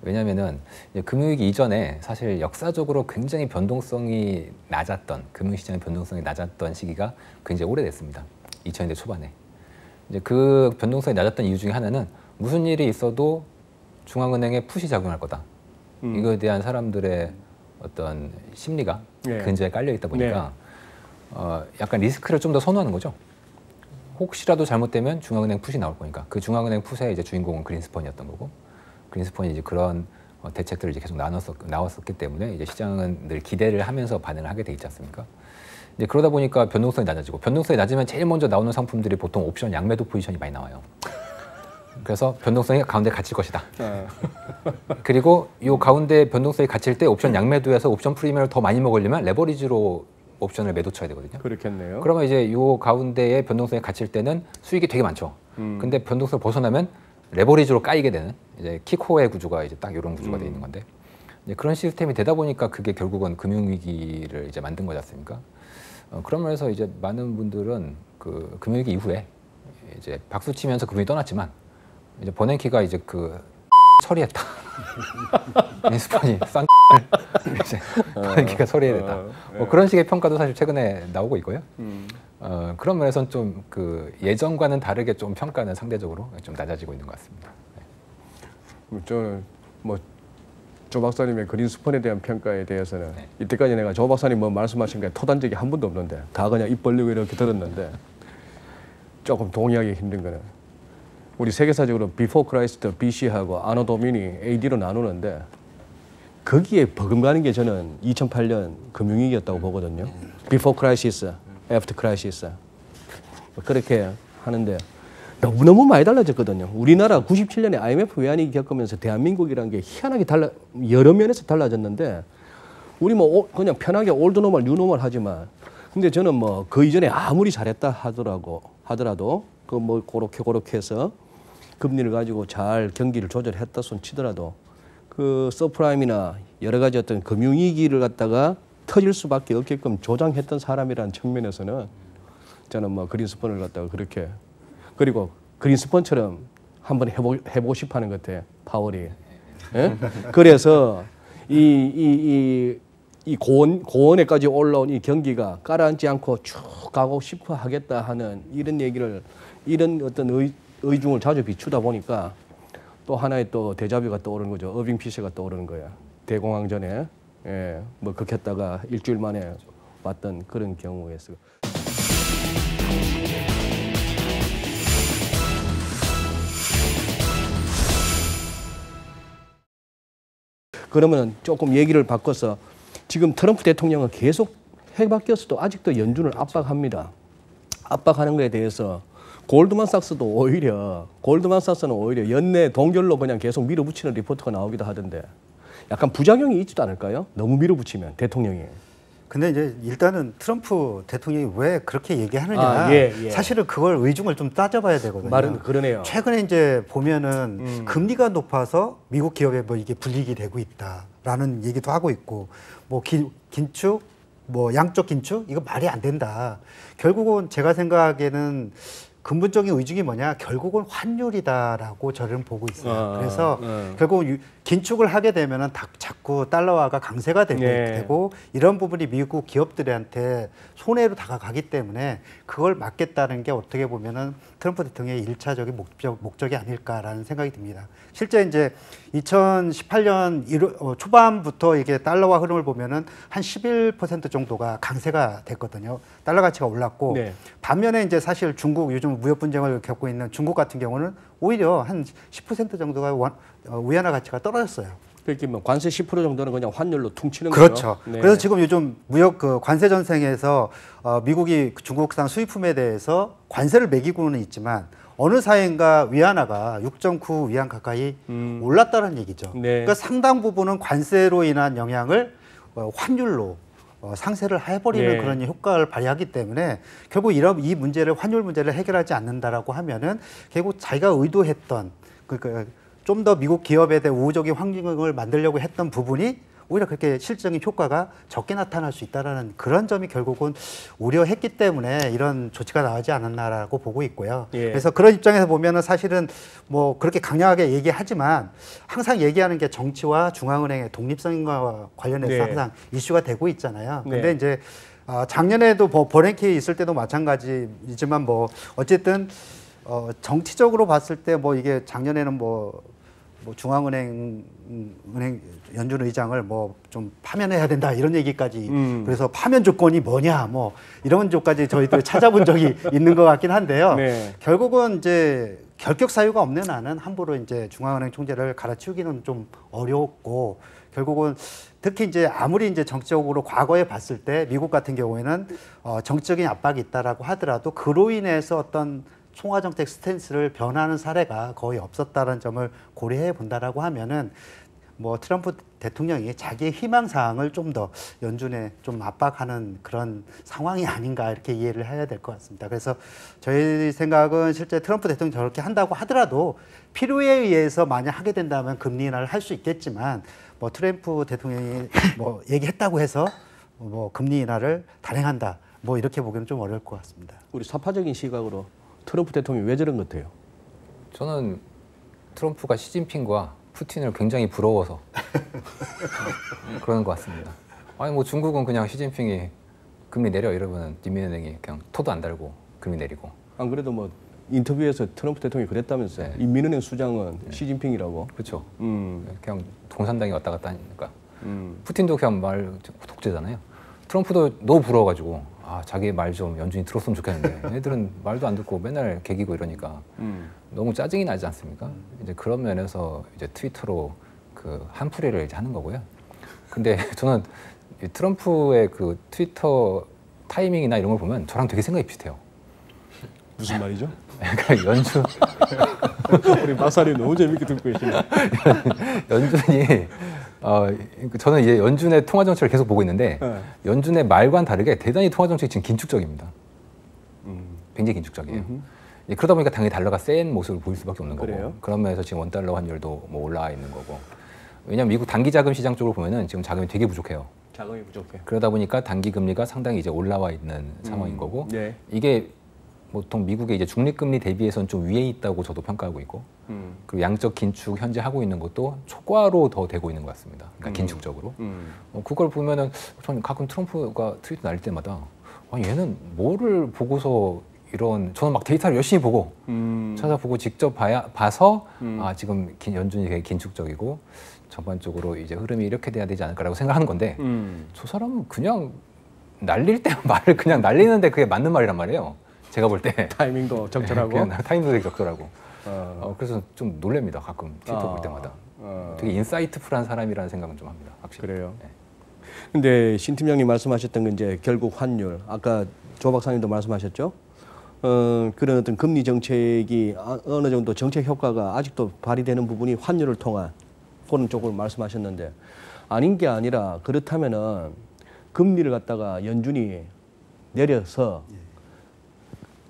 왜냐하면은 금융위기 이전에 사실 역사적으로 굉장히 변동성이 낮았던 금융시장의 변동성이 낮았던 시기가 굉장히 오래됐습니다. 2000년대 초반에 이제 그 변동성이 낮았던 이유 중에 하나는 무슨 일이 있어도 중앙은행에 푸시 작용할 거다. 이거에 대한 사람들의 어떤 심리가 근저에 깔려 있다 보니까 약간 리스크를 좀 더 선호하는 거죠. 혹시라도 잘못되면 중앙은행 푸시 나올 거니까 그 중앙은행 푸시의 이제 주인공은 그린스펀이었던 거고 그린스펀이 이제 그런 대책들을 이제 계속 나왔었기 때문에 이제 시장은 늘 기대를 하면서 반응을 하게 돼 있지 않습니까? 이제 그러다 보니까 변동성이 낮아지고 변동성이 낮으면 제일 먼저 나오는 상품들이 보통 옵션 양매도 포지션이 많이 나와요. 그래서 변동성이 가운데 갇힐 것이다. 그리고 이 가운데 변동성이 갇힐 때 옵션 양매도에서 옵션 프리미엄을 더 많이 먹으려면 레버리지로 옵션을 매도 쳐야 되거든요. 그렇겠네요. 그러면 이제 이 가운데에 변동성이 갇힐 때는 수익이 되게 많죠. 근데 변동성을 벗어나면 레버리지로 까이게 되는 이제 킥호의 구조가 이제 딱 이런 구조가 돼 있는 건데 이제 그런 시스템이 되다 보니까 그게 결국은 금융위기를 이제 만든 거지 않습니까? 그러면서 이제 많은 분들은 그 금융위기 이후에 이제 박수 치면서 금융이 떠났지만 이제 버냉키가 이제 그 처리했다. 그린스펀이 싼 이제 버냉키가 처리해야 됐다. 뭐 그런 식의 평가도 사실 최근에 나오고 있고요. 그런 면에서는 좀 그 예전과는 다르게 좀 평가는 상대적으로 좀 낮아지고 있는 것 같습니다. 뭐 조 박사님의 그린스펀에 대한 평가에 대해서는 이때까지 내가 조 박사님 뭐 말씀하신 게 토단 적이 한 번도 없는데 다 그냥 입 벌리고 이렇게 들었는데 조금 동의하기 힘든 거는 우리 세계사적으로 비포 크라이스트 BC하고 아노 도미니 AD로 나누는데 거기에 버금가는 게 저는 2008년 금융위기였다고 보거든요. 비포 크라이시스, 애프터 크라이시스 그렇게 하는데 너무너무 많이 달라졌거든요. 우리나라 97년에 IMF 외환위기 겪으면서 대한민국이라는 게 희한하게 여러 면에서 달라졌는데 우리 뭐 그냥 편하게 올드 노멀, 뉴 노멀 하지만 근데 저는 뭐 그 이전에 아무리 잘했다 하더라도 그 뭐 그렇게 해서 금리를 가지고 잘 경기를 조절했다 손 치더라도 그 서프라임이나 여러 가지 어떤 금융위기를 갖다가 터질 수밖에 없게끔 조장했던 사람이라는 측면에서는 저는 뭐 그린스펀을 갖다가 그렇게 그리고 그린스펀처럼 한번 해보고 싶어하는 것 같아 파월이. 예? 그래서 이 고원에까지 올라온 이 경기가 가라앉지 않고 쭉 가고 싶어 하겠다 하는 이런 얘기를 이런 어떤 의중을 자주 비추다 보니까 또 하나의 또 데자뷰가 떠오르는 거죠. 어빙 피셔가 떠오르는 거야. 대공황 전에 뭐 그렇게 했다가 일주일 만에 왔던 그런 경우였어요. 그러면 조금 얘기를 바꿔서 지금 트럼프 대통령은 계속 해바뀌었어도 아직도 연준을 압박합니다. 압박하는 거에 대해서 골드만삭스는 오히려 연내 동결로 그냥 계속 밀어붙이는 리포트가 나오기도 하던데 약간 부작용이 있지도 않을까요? 너무 밀어붙이면 대통령이. 근데 이제 일단은 트럼프 대통령이 왜 그렇게 얘기하느냐 사실은 그걸 의중을 좀 따져봐야 되거든요. 말은 그러네요. 최근에 이제 보면은 금리가 높아서 미국 기업에 뭐 이게 불이익이 되고 있다라는 얘기도 하고 있고 뭐 긴축 뭐 양적 긴축 이거 말이 안 된다. 결국은 제가 생각하기에는 근본적인 의중이 뭐냐 결국은 환율이다라고 저는 보고 있어요. 그래서 결국 긴축을 하게 되면은 자꾸 달러화가 강세가 되고 이런 부분이 미국 기업들한테 손해로 다가가기 때문에 그걸 막겠다는 게 어떻게 보면은 트럼프 대통령의 1차적인 목적이 아닐까라는 생각이 듭니다. 실제 이제 2018년 초반부터 이게 달러화 흐름을 보면은 한 11% 정도가 강세가 됐거든요. 달러 가치가 올랐고 반면에 이제 사실 중국 요즘 무역 분쟁을 겪고 있는 중국 같은 경우는 오히려 한 10% 정도가 위안화 가치가 떨어졌어요. 그렇게 뭐 관세 10% 정도는 그냥 환율로 퉁치는 거죠. 그렇죠. 네. 그래서 지금 요즘 무역 그 관세 전쟁에서 미국이 중국산 수입품에 대해서 관세를 매기고는 있지만 어느 사이인가 위안화가 6.9 위안 가까이 올랐다는 얘기죠. 그러니까 상당 부분은 관세로 인한 영향을 환율로 상쇄를 해버리는 그런 효과를 발휘하기 때문에 결국 이 문제를 환율 문제를 해결하지 않는다라고 하면은 결국 자기가 의도했던 그러니까 좀 더 미국 기업에 대한 우호적인 환경을 만들려고 했던 부분이 오히려 그렇게 실질적인 효과가 적게 나타날 수 있다라는 그런 점이 결국은 우려했기 때문에 이런 조치가 나오지 않았나라고 보고 있고요. 그래서 그런 입장에서 보면은 사실은 뭐 그렇게 강력하게 얘기하지만 항상 얘기하는 게 정치와 중앙은행의 독립성과 관련해서 항상 이슈가 되고 있잖아요. 근데 이제 작년에도 버냉키 있을 때도 마찬가지이지만 뭐 어쨌든 정치적으로 봤을 때 뭐 이게 작년에는 뭐 중앙은행 연준 의장을 뭐 좀 파면해야 된다 이런 얘기까지 그래서 파면 조건이 뭐냐 뭐 이런 조까지 저희들 찾아본 적이 있는 것 같긴 한데요. 결국은 이제 결격 사유가 없는 한은 함부로 이제 중앙은행 총재를 갈아치우기는 좀 어렵고 결국은 특히 이제 아무리 이제 정치적으로 과거에 봤을 때 미국 같은 경우에는 정치적인 압박이 있다라고 하더라도 그로 인해서 어떤 통화정책 스탠스를 변하는 사례가 거의 없었다는 점을 고려해 본다라고 하면은 뭐 트럼프 대통령이 자기의 희망사항을 좀 더 연준에 좀 압박하는 그런 상황이 아닌가 이렇게 이해를 해야 될 것 같습니다. 그래서 저희 생각은 실제 트럼프 대통령이 저렇게 한다고 하더라도 필요에 의해서 만약 하게 된다면 금리 인하를 할 수 있겠지만 뭐 트럼프 대통령이 뭐 얘기했다고 해서 뭐 금리 인하를 단행한다 뭐 이렇게 보기는 좀 어려울 것 같습니다. 우리 사파적인 시각으로 트럼프 대통령이 왜 저런 것 같아요? 저는 트럼프가 시진핑과 푸틴을 굉장히 부러워서 그러는 것 같습니다. 아니 뭐 중국은 그냥 시진핑이 금리 내려 이러면 인민은행이 그냥 토도 안 달고 금리 내리고. 안 그래도 뭐 인터뷰에서 트럼프 대통령이 그랬다면서요. 네. 이 민은행 수장은 시진핑이라고. 그렇죠. 그냥 공산당이 왔다 갔다 하니까. 음. 푸틴도 그냥 말 독재잖아요. 트럼프도 너무 부러워가지고 자기 말 좀 연준이 들었으면 좋겠는데 애들은 말도 안 듣고 맨날 개기고 이러니까 너무 짜증이 나지 않습니까? 이제 그런 면에서 이제 트위터로 그 한풀이를 이제 하는 거고요. 근데 저는 이 트럼프의 그 트위터 타이밍이나 이런 걸 보면 저랑 되게 생각이 비슷해요. 무슨 말이죠? 그러니까 연준 우리 박사님 너무 재밌게 듣고 계시네요. 연준이 저는 이제 연준의 통화 정책을 계속 보고 있는데 네. 연준의 말과는 다르게 대단히 통화 정책이 지금 긴축적입니다. 굉장히 긴축적이에요. 그러다 보니까 당연히 달러가 센 모습을 보일 수밖에 없는 거고. 그래요? 그런 면에서 지금 원달러 환율도 뭐 올라와 있는 거고. 왜냐하면 미국 단기 자금 시장 쪽으로 보면은 지금 자금이 되게 부족해요. 자금이 부족해. 그러다 보니까 단기 금리가 상당히 이제 올라와 있는 상황인 거고. 네. 이게 보통 미국의 이제 중립금리 대비해서는 좀 위에 있다고 저도 평가하고 있고, 그리고 양적 긴축 현재 하고 있는 것도 초과로 더 되고 있는 것 같습니다. 그러니까 긴축적으로. 그걸 보면은 저는 가끔 트럼프가 트위터 날릴 때마다 얘는 뭐를 보고서 저는 막 데이터를 열심히 보고 찾아보고 직접 봐서 지금 연준이 되게 긴축적이고 전반적으로 이제 흐름이 이렇게 돼야 되지 않을까라고 생각하는 건데 저 사람은 그냥 날릴 때 말을 그냥 날리는데 그게 맞는 말이란 말이에요. 제가 볼 때 타이밍도 적절하고. 그냥 타이밍도 되게 적절하고. 그래서 좀 놀랍니다. 가끔 트위터 볼 때마다. 되게 인사이트풀한 사람이라는 생각은 좀 합니다. 확실히. 그래요. 네. 근데 신 팀장님 말씀하셨던 건 이제 결국 환율, 아까 조 박사님도 말씀하셨죠. 그런 어떤 금리 정책이 어느 정도 정책 효과가 아직도 발휘되는 부분이 환율을 통한 그런 쪽으로 말씀하셨는데 아닌 게 아니라 그렇다면은 금리를 갖다가 연준이 내려서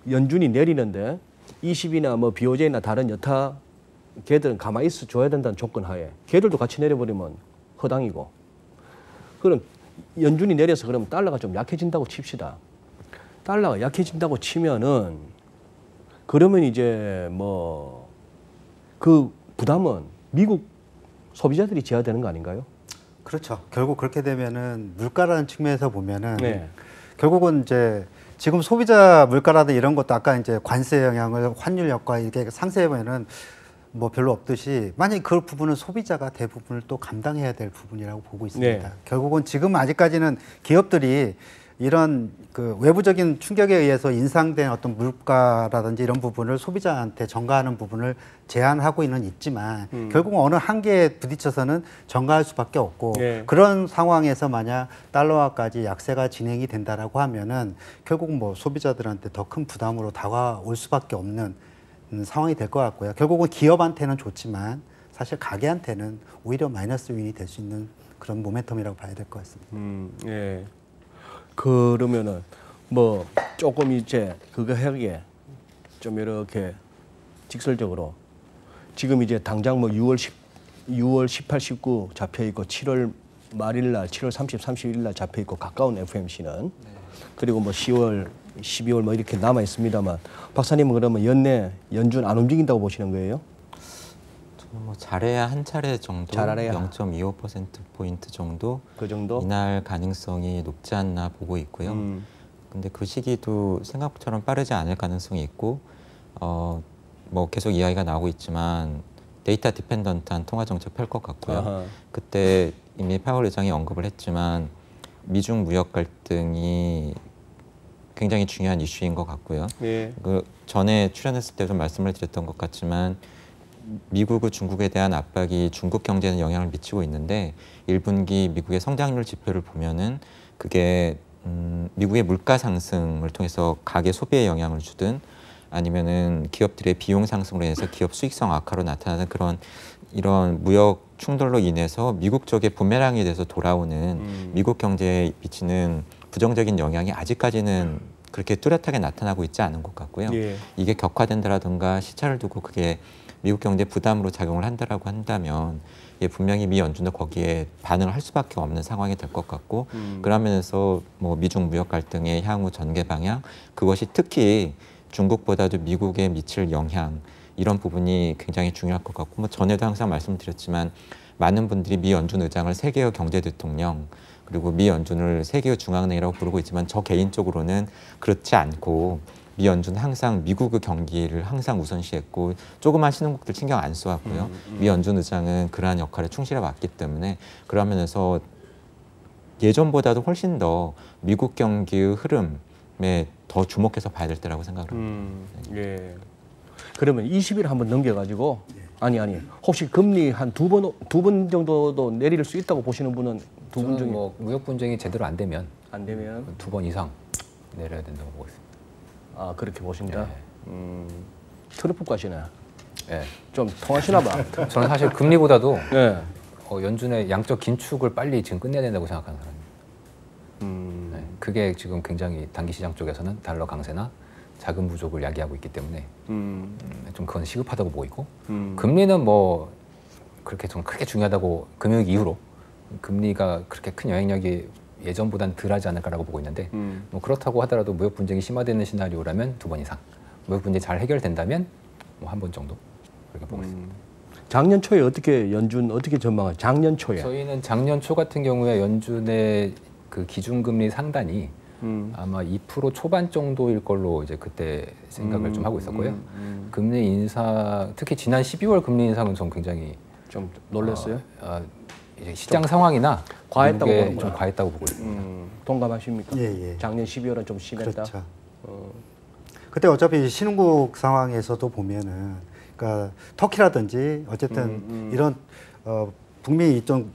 연준이 내리는데 20이나 뭐 BOJ나 다른 여타 걔들은 가만히 있어 줘야 된다는 조건 하에 걔들도 같이 내려버리면 허당이고 그럼 연준이 내려서 그러면 달러가 좀 약해진다고 칩시다. 달러가 약해진다고 치면은 그러면 이제 뭐 그 부담은 미국 소비자들이 져야 되는 거 아닌가요? 그렇죠. 결국 그렇게 되면은 물가라는 측면에서 보면은 네. 결국은 이제 지금 소비자 물가라든 이런 것도 아까 이제 관세 영향을 환율 효과 이렇게 상세해 보면은 뭐 별로 없듯이 만약에 그 부분은 소비자가 대부분을 또 감당해야 될 부분이라고 보고 있습니다. 네. 결국은 지금 아직까지는 기업들이 이런 그 외부적인 충격에 의해서 인상된 어떤 물가라든지 이런 부분을 소비자한테 전가하는 부분을 제한하고 있지만 결국은 어느 한계에 부딪혀서는 전가할 수밖에 없고 네. 그런 상황에서 만약 달러화까지 약세가 진행이 된다라고 하면은 결국은 뭐 소비자들한테 더 큰 부담으로 다가올 수밖에 없는 상황이 될 것 같고요. 결국은 기업한테는 좋지만 사실 가게한테는 오히려 마이너스 요인이 될 수 있는 그런 모멘텀이라고 봐야 될 것 같습니다. 예. 그러면은 뭐 조금 이제 그거 하기에 좀 이렇게 직설적으로 지금 이제 당장 뭐 6월 18, 19 잡혀 있고 7월 말일 날, 7월 30, 31일 날 잡혀 있고 가까운 FMC는 그리고 뭐 10월, 12월 뭐 이렇게 남아 있습니다만 박사님은 그러면 연준 안 움직인다고 보시는 거예요? 뭐 잘해야 한 차례 정도, 잘해야. 0.25%포인트 정도, 그 정도? 이날 가능성이 높지 않나 보고 있고요. 근데 그 시기도 생각처럼 빠르지 않을 가능성이 있고, 뭐 계속 이야기가 나오고 있지만 데이터 디펜던트한 통화 정책 펼 것 같고요. 아하. 그때 이미 파월 의장이 언급을 했지만 미중 무역 갈등이 굉장히 중요한 이슈인 것 같고요. 예. 그 전에 출연했을 때 좀 말씀을 드렸던 것 같지만 미국은 중국에 대한 압박이 중국 경제에는 영향을 미치고 있는데 1분기 미국의 성장률 지표를 보면은 그게 미국의 물가 상승을 통해서 가계 소비에 영향을 주든 아니면은 기업들의 비용 상승으로 인해서 기업 수익성 악화로 나타나는 이런 무역 충돌로 인해서 미국 쪽에 부메랑이 돼서 돌아오는 미국 경제에 미치는 부정적인 영향이 아직까지는 그렇게 뚜렷하게 나타나고 있지 않은 것 같고요. 예. 이게 격화된다라든가 시차를 두고 그게 미국 경제 부담으로 작용을 한다라고 한다면 분명히 미 연준도 거기에 반응을 할 수밖에 없는 상황이 될 것 같고 그런 면에서 뭐 미중 무역 갈등의 향후 전개 방향 그것이 특히 중국보다도 미국에 미칠 영향 이런 부분이 굉장히 중요할 것 같고 뭐 전에도 항상 말씀드렸지만 많은 분들이 미 연준 의장을 세계의 경제 대통령 그리고 미 연준을 세계의 중앙은행이라고 부르고 있지만 저 개인적으로는 그렇지 않고 미 연준은 항상 미국의 경기를 항상 우선시했고 조그만 신흥국들 신경 안 써왔고요. 미 연준 의장은 그러한 역할에 충실해 왔기 때문에 그런 면에서 예전보다도 훨씬 더 미국 경기의 흐름에 더 주목해서 봐야 될 때라고 생각을 합니다. 예. 그러면 20일 한번 넘겨가지고 아니 혹시 금리 한 두 번 정도도 내릴 수 있다고 보시는 분은 두 분 중에 뭐 무역 분쟁이 제대로 안 되면 2번 이상 내려야 된다고 보고 있습니다. 아 그렇게 보신다. 예. 트럼프 과시네. 예. 좀 통하시나 봐. 저는 사실 금리보다도 예. 연준의 양적 긴축을 빨리 지금 끝내야 된다고 생각하는 사람입니다. 네, 그게 지금 굉장히 단기 시장 쪽에서는 달러 강세나 자금 부족을 야기하고 있기 때문에 좀 그건 시급하다고 보고 있고 금리는 뭐 그렇게 좀 크게 중요하다고 금융위기 이후로 금리가 그렇게 큰 영향력이 예전보다는 덜하지 않을까라고 보고 있는데 뭐 그렇다고 하더라도 무역 분쟁이 심화되는 시나리오라면 2번 이상 무역 분쟁이 잘 해결된다면 뭐 한 번 정도 그렇게 보고 있습니다. 작년 초에 연준 어떻게 전망을? 작년 초에 저희는 작년 초 같은 경우에 연준의 그 기준금리 상단이 아마 2% 초반 정도일 걸로 이제 그때 생각을 좀 하고 있었고요. 금리 인상, 특히 지난 12월 금리 인상은 전 굉장히 좀 놀랐어요. 이제 시장 상황이나 과했다고 미국에 좀 과했다고 보고 있습니다. 동감하십니까? 예. 작년 12월은 좀 심했다. 그렇죠. 그때 어차피 신흥국 상황에서도 보면은, 그러니까 터키라든지 어쨌든 이런 북미 좀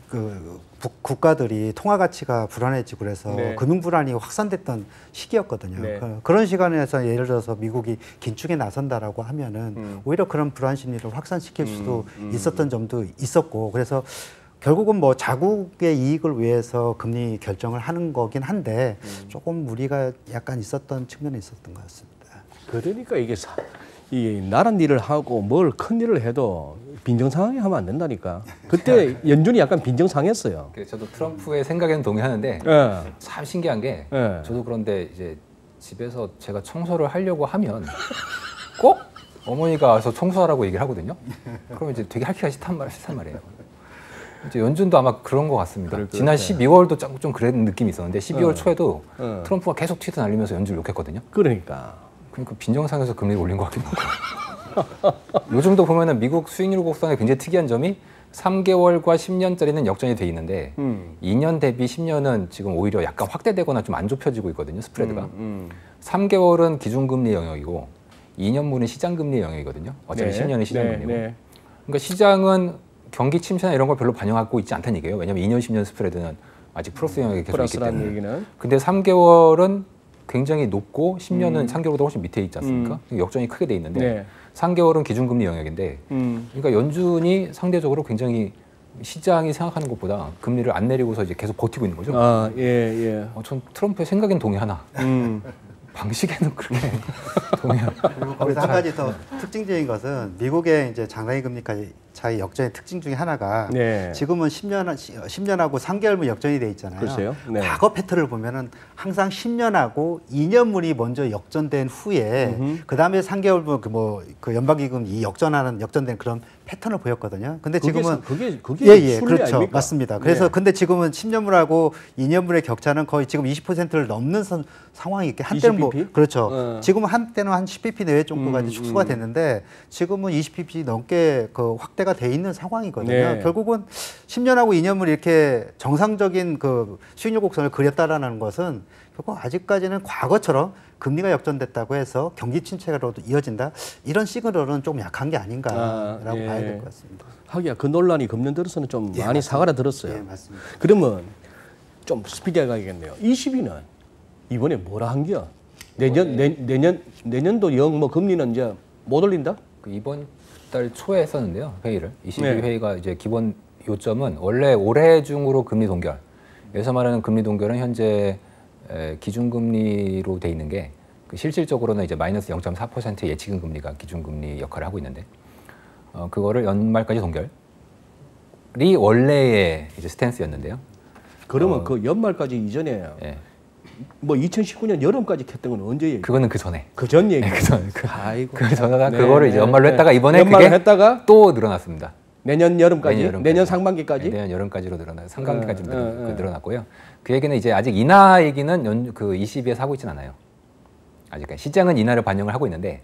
국가들이 통화 가치가 불안해지고 그래서 네. 금융 불안이 확산됐던 시기였거든요. 네. 그런 시간에서 예를 들어서 미국이 긴축에 나선다라고 하면은 오히려 그런 불안 심리를 확산시킬 수도 있었던 점도 있었고, 그래서 결국은 뭐 자국의 이익을 위해서 금리 결정을 하는 거긴 한데 조금 무리가 약간 있었던 측면이 있었던 것 같습니다. 그러니까 이게 이 나란 일을 하고 뭘 큰 일을 해도 빈정상하게 하면 안 된다니까. 그때 연준이 약간 빈정상했어요. 그래서 저도 트럼프의 생각에는 동의하는데 예. 참 신기한 게 예. 저도 그런데 이제 집에서 제가 청소를 하려고 하면 꼭 어머니가 와서 청소하라고 얘기를 하거든요. 그러면 이제 되게 할 기가 싫단 말이에요. 이제 연준도 아마 그런 것 같습니다. 지난 12월도 좀 그런 느낌이 있었는데 12월 초에도 트럼프가 계속 트위터 날리면서 연준을 욕했거든요. 그러니까 빈정상에서 금리를 올린 것 같기도 하고. 요즘도 보면은 미국 수익률 곡선의 굉장히 특이한 점이 3개월과 10년짜리는 역전이 돼 있는데 2년 대비 10년은 지금 오히려 약간 확대되거나 좀 안 좁혀지고 있거든요, 스프레드가. 3개월은 기준금리 영역이고 2년물은 시장금리 영역이거든요. 어차피 10년은 시장금리고. 그러니까 시장은 경기 침체나 이런 걸 별로 반영하고 있지 않다는 얘기예요. 왜냐하면 2년, 10년 스프레드는 아직 플러스 영역이 계속 있기 때문에. 얘기는. 근데 3개월은 굉장히 높고 10년은 3개월보다 훨씬 밑에 있지 않습니까? 역전이 크게 돼 있는데 3개월은 기준금리 영역인데 그러니까 연준이 상대적으로 굉장히 시장이 생각하는 것보다 금리를 안 내리고서 이제 계속 버티고 있는 거죠. 전 트럼프의 생각엔 동의하나 방식에는 그렇게 동의하나. 그리고 거기서 한 가지 더 특징적인 것은 미국의 이제 장단기 금리 차이 역전의 특징 중에 하나가 지금은 10년하고 3개월물 역전이 돼 있잖아요. 글쎄요. 과거 패턴을 보면은 항상 10년하고 2년물이 먼저 역전된 후에 그 다음에 3개월물 그 연방기금이 역전된 그런 패턴을 보였거든요. 근데 지금은 그게 그렇죠. 아닙니까? 맞습니다. 그래서 근데 지금은 10년물하고 2년물의 격차는 거의 지금 20%를 넘는 상황이 있게 한때는 20bp? 그렇죠. 지금은 한때는 한 10bp 내외 정도가 축소가 됐는데 지금은 20bp 넘게 그 확대가 돼 있는 상황이거든요. 결국은 10년하고 2년물 이렇게 정상적인 그 수익률 곡선을 그렸다라는 것은 결국 아직까지는 과거처럼 금리가 역전됐다고 해서 경기 침체로도 이어진다, 이런 시그널은 좀 약한 게 아닌가라고 봐야 될 것 같습니다. 하기야 그 논란이 금년 들어서는 좀 많이 사그라들었어요. 예, 맞습니다. 그러면 좀 스피디하게 가야겠네요. 22는 이번에 뭐라 한겨? 내년도 뭐 금리는 이제 못 올린다? 그 이번 달 초에 했었는데요, 회의를. 22회의가 이제 기본 요점은 원래 올해 중으로 금리 동결. 여기서 말하는 금리 동결은 현재 기준금리로 돼 있는 게 실질적으로는 이제 마이너스 0.4% 예치금 금리가 기준금리 역할을 하고 있는데 그거를 연말까지 동결이 원래의 이제 스탠스였는데요. 그러면 그 연말까지 이전에 뭐 2019년 여름까지 했던 건 언제 얘기? 그거는 그 전에. 그 전 얘기. 그 전. 아이고. 그 전에 그거를 이제 연말로 했다가 이번에 연말로 그게 했다가 또 늘어났습니다. 내년 여름까지? 내년 상반기까지? 내년 여름까지로 상반기까지 늘어났고요. 그 얘기는 이제 아직 인하 얘기는 그 22에서 하고 있진 않아요. 아직 시장은 인하를 반영을 하고 있는데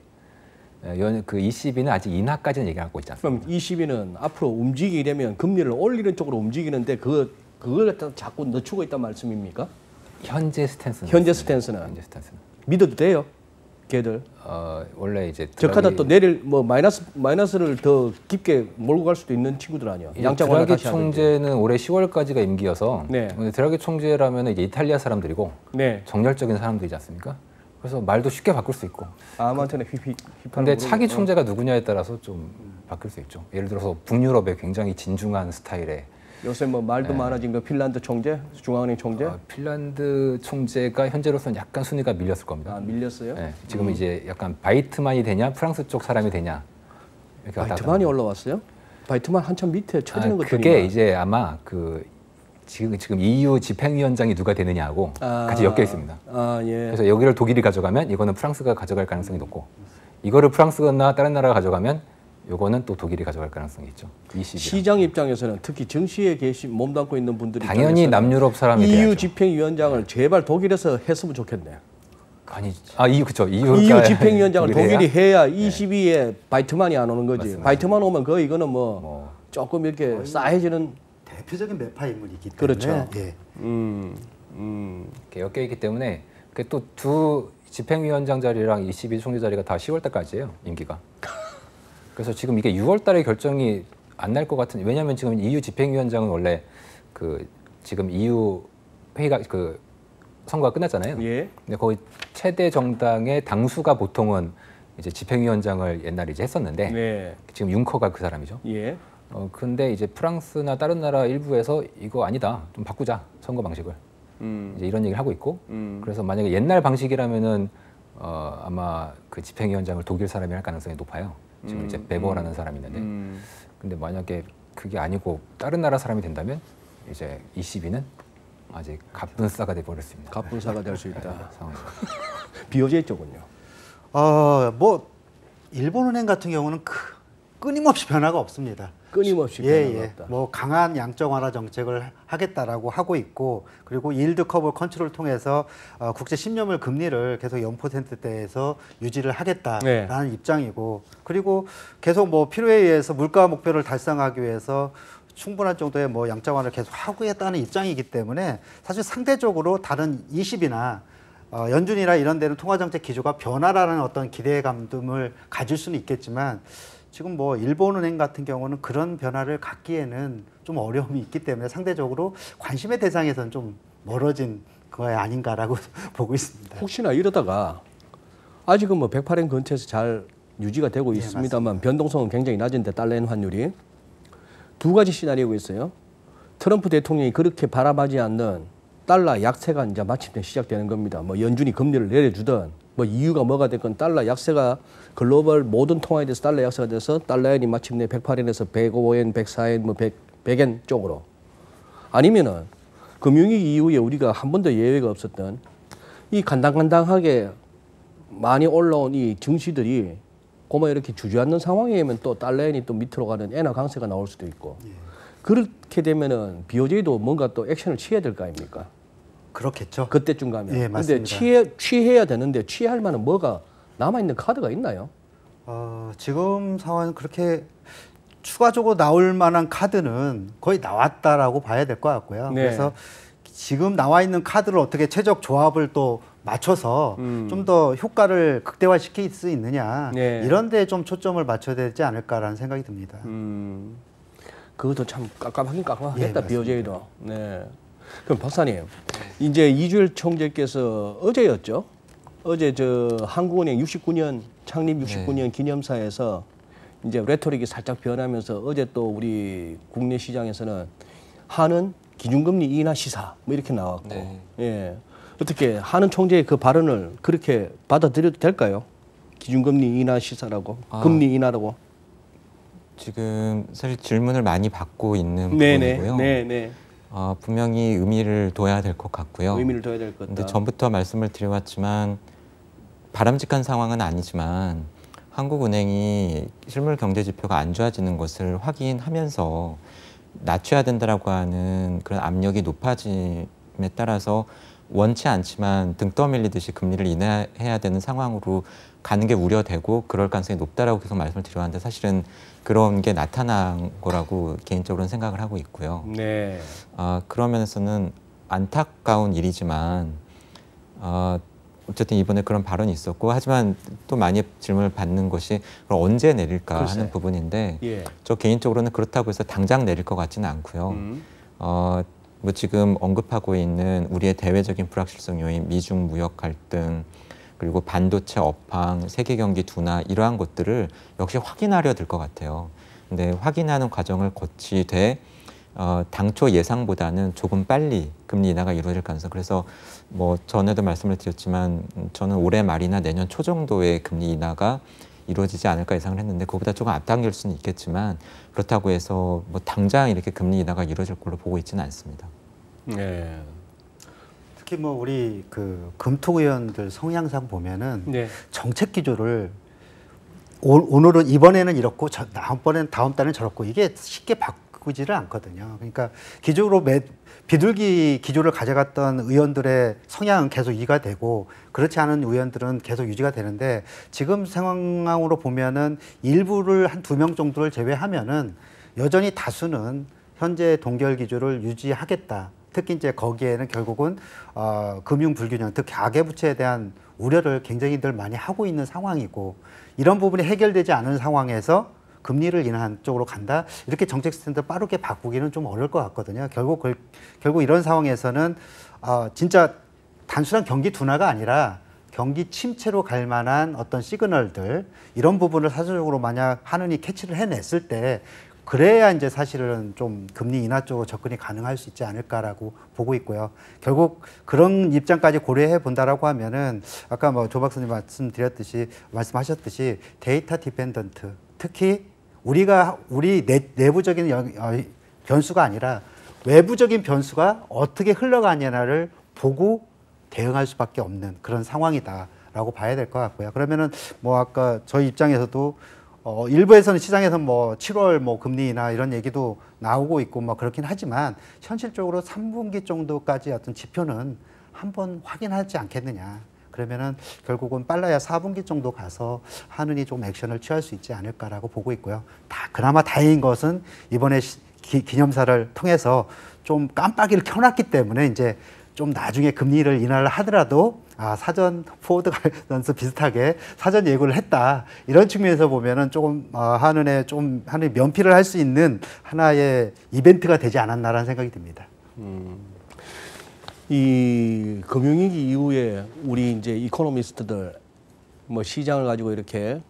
그 ECB는 아직 인하까지는 얘기하고 있지 않습니다. 그럼 ECB는 앞으로 움직이게 되면 금리를 올리는 쪽으로 움직이는데 그걸 갖다 자꾸 늦추고 있단 말씀입니까? 현재 스탠스는 믿어도 돼요, 걔들. 원래 이제 저카다 또 내릴 뭐 마이너스를 더 깊게 몰고 갈 수도 있는 친구들 아니야. 양적 완화 드라기 다시 총재는 올해 10월까지가 임기여서 네. 드라기 총재라면 이제 이탈리아 사람들이고 네. 정열적인 사람들이지 않습니까? 그래서 말도 쉽게 바꿀 수 있고. 아무한테나 근데 차기 총재가 누구냐에 따라서 좀 바뀔 수 있죠. 예를 들어서 북유럽의 굉장히 진중한 스타일의 요새 뭐 말도 많아진 거 핀란드 총재, 중앙은행 총재. 핀란드 총재가 현재로서는 약간 순위가 밀렸을 겁니다. 아, 밀렸어요? 네, 지금 이제 약간 바이트만이 되냐, 프랑스 쪽 사람이 되냐. 이렇게 바이트만이 올라왔어요? 바이트만 한참 밑에 쳐지는 것들이. 그게 이제 아마 지금 EU 집행위원장이 누가 되느냐하고 같이 엮여 있습니다. 예. 그래서 여기를 독일이 가져가면 이거는 프랑스가 가져갈 가능성이 높고 이거를 프랑스나 다른 나라가 가져가면 요거는 또 독일이 가져갈 가능성이 있죠. 시장 입장에서는 특히 정시에 몸담고 있는 분들이 당연히 남유럽 사람이 EU 돼야죠. 집행위원장을 제발 독일에서 했으면 좋겠네. EU 그렇죠. EU 집행위원장을 독일이 해야 22에 바이트만이 안 오는 거지. 맞습니다. 바이트만 오면 거의 이거는 뭐 조금 이렇게 싸해지는 대표적인 매파 인물이기 때문에. 그렇죠. 예. 이렇게 엮여 있기 때문에 또 두 집행위원장 자리랑 22 총재 자리가 다 10월 달까지예요, 임기가. 그래서 지금 이게 6월 달에 결정이 안 날 것 같은, 왜냐하면 지금 EU 집행위원장은 원래 지금 EU 회의가 선거가 끝났잖아요. 예. 근데 거기 최대 정당의 당수가 보통은 이제 집행위원장을 옛날에 이제 했었는데 네. 지금 융커가 그 사람이죠. 예. 근데 이제 프랑스나 다른 나라 일부에서 이거 아니다, 좀 바꾸자 선거 방식을. 이제 이런 얘기를 하고 있고. 그래서 만약에 옛날 방식이라면은 아마 그 집행위원장을 독일 사람이 할 가능성이 높아요. 지금 이제 베버라는 사람이 있는데. 근데 만약에 그게 아니고 다른 나라 사람이 된다면 이제 ECB는 아직 갑분싸가 돼 버렸습니다. 갑분싸가 될 수 있다. 상황이. BOJ 쪽은요. 뭐 일본은행 같은 경우는 끊임없이 변화가 없습니다. 끊임없이 변화가 없다. 뭐 강한 양적 완화 정책을 하겠다라고 하고 있고, 그리고 일드 커브 컨트롤을 통해서 국제 10년물 금리를 계속 0%대에서 유지를 하겠다라는 입장이고, 그리고 계속 뭐 필요에 의해서 물가 목표를 달성하기 위해서 충분한 정도의 뭐 양적 완화를 계속 하겠다는 입장이기 때문에 사실 상대적으로 다른 20이나 연준이나 이런 데는 통화정책 기조가 변화라는 어떤 기대감을 가질 수는 있겠지만, 지금 뭐 일본은행 같은 경우는 그런 변화를 갖기에는 좀 어려움이 있기 때문에 상대적으로 관심의 대상에서는 좀 멀어진 거야 아닌가라고 보고 있습니다. 혹시나 이러다가 아직은 뭐 108엔 근처에서 잘 유지가 되고 있습니다만 맞습니다. 변동성은 굉장히 낮은데 달러엔 환율이 두 가지 시나리오가 있어요. 트럼프 대통령이 그렇게 바라보지 않는 달러 약세가 이제 마침내 시작되는 겁니다. 뭐 연준이 금리를 내려주든 뭐 이유가 뭐가 됐건 달러 약세가 글로벌 모든 통화에 대해서 달러 약세가 돼서 달러엔이 마침내 108엔에서 105엔, 104엔, 뭐 100엔 쪽으로. 아니면은 금융위기 이후에 우리가 한 번도 예외가 없었던 이 간당간당하게 많이 올라온 이 증시들이 고마 이렇게 주저앉는 상황이면 또 달러엔이 또 밑으로 가는 엔화 강세가 나올 수도 있고. 그렇게 되면은 BOJ도 뭔가 또 액션을 취해야 될 거 아닙니까? 그렇겠죠. 그때쯤 가면. 예, 맞습니다. 근데 취해야 되는데 취할 만한 뭐가 남아있는 카드가 있나요? 지금 상황은 그렇게 추가적으로 나올 만한 카드는 거의 나왔다라고 봐야 될 것 같고요. 네. 그래서 지금 나와 있는 카드를 어떻게 최적 조합을 또 맞춰서 좀 더 효과를 극대화시킬 수 있느냐, 네. 이런 데에 좀 초점을 맞춰야 되지 않을까라는 생각이 듭니다. 그것도 참 깜깜하긴 깜깜하겠다, 예, BOJ도. 네. 그럼 박사님, 이제 이주일 총재께서 어제였죠? 어제 한국은행 69년 창립 69년 기념사에서 이제 레토릭이 살짝 변하면서 어제 또 우리 국내 시장에서는 한은 기준금리 인하 시사 뭐 이렇게 나왔고, 예. 어떻게 한은 총재의 그 발언을 그렇게 받아들여도 될까요? 기준금리 인하 시사라고, 금리 인하라고. 지금 사실 질문을 많이 받고 있는 부분이고요. 네네. 분명히 의미를 둬야 될 것 같고요. 의미를 둬야 될 것 같다. 근데 전부터 말씀을 드려왔지만 바람직한 상황은 아니지만 한국은행이 실물 경제 지표가 안 좋아지는 것을 확인하면서 낮춰야 된다라고 하는 그런 압력이 높아짐에 따라서 원치 않지만 등 떠밀리듯이 금리를 인하해야 되는 상황으로 가는 게 우려되고 그럴 가능성이 높다라고 계속 말씀을 드려왔는데 사실은 그런 게 나타난 거라고 개인적으로는 생각을 하고 있고요. 네. 그런 면에서는 안타까운 일이지만 어쨌든 이번에 그런 발언이 있었고 하지만 또 많이 질문을 받는 것이 그럼 언제 내릴까 글쎄. 하는 부분인데 예. 저 개인적으로는 그렇다고 해서 당장 내릴 것 같지는 않고요. 뭐 지금 언급하고 있는 우리의 대외적인 불확실성 요인, 미중 무역 갈등, 그리고 반도체 업황, 세계 경기 둔화 이러한 것들을 역시 확인하려 들 것 같아요. 근데 확인하는 과정을 거치되 당초 예상보다는 조금 빨리 금리 인하가 이루어질 가능성. 그래서 뭐 전에도 말씀을 드렸지만 저는 올해 말이나 내년 초 정도의 금리 인하가 이루어지지 않을까 예상을 했는데 그거보다 조금 앞당길 수는 있겠지만 그렇다고 해서 뭐 당장 이렇게 금리 인하가 이루어질 걸로 보고 있지는 않습니다. 네. 특히 뭐 우리 그 금토 의원들 성향상 보면은 네. 정책 기조를 오늘은 이번에는 이렇고 다음번에는 다음 달은 저렇고 이게 쉽게 바꾸지를 않거든요. 그러니까 기조로 비둘기 기조를 가져갔던 의원들의 성향은 계속 유지가 되고 그렇지 않은 의원들은 계속 유지가 되는데 지금 상황으로 보면은 일부를 한 2명 정도를 제외하면은 여전히 다수는 현재 동결 기조를 유지하겠다. 특히 이제 거기에는 결국은 금융 불균형, 특히 가계부채에 대한 우려를 굉장히들 많이 하고 있는 상황이고 이런 부분이 해결되지 않은 상황에서 금리를 인하한 쪽으로 간다. 이렇게 정책 스탠드 빠르게 바꾸기는 좀 어려울 것 같거든요. 결국 이런 상황에서는 진짜 단순한 경기 둔화가 아니라 경기 침체로 갈 만한 어떤 시그널들 이런 부분을 사전적으로 만약 하느니 캐치를 해냈을 때 그래야 이제 사실은 좀 금리 인하 쪽으로 접근이 가능할 수 있지 않을까라고 보고 있고요. 결국 그런 입장까지 고려해 본다라고 하면은 아까 뭐 조 박사님 말씀하셨듯이 데이터 디펜던트 특히 우리 내부적인 변수가 아니라 외부적인 변수가 어떻게 흘러가냐를 보고 대응할 수밖에 없는 그런 상황이다라고 봐야 될 것 같고요. 그러면은 뭐 아까 저희 입장에서도 일부에서는 시장에서 뭐 7월 뭐 금리 인하 이런 얘기도 나오고 있고 뭐 그렇긴 하지만 현실적으로 3분기 정도까지 어떤 지표는 한번 확인하지 않겠느냐. 그러면은 결국은 빨라야 4분기 정도 가서 하느니 좀 액션을 취할 수 있지 않을까라고 보고 있고요. 그나마 다행인 것은 이번에 기념사를 통해서 좀 깜빡이를 켜놨기 때문에 이제 좀 나중에 금리를 인하를 하더라도 사전 포워드 가이던스 비슷하게 사전 예고를 했다. 이런 측면에서 보면은 조금 한은에 면피를 할 수 있는 하나의 이벤트가 되지 않았나라는 생각이 듭니다. 이 금융위기 이후에 우리 이제 이코노미스트들 뭐 시장을 가지고 이렇게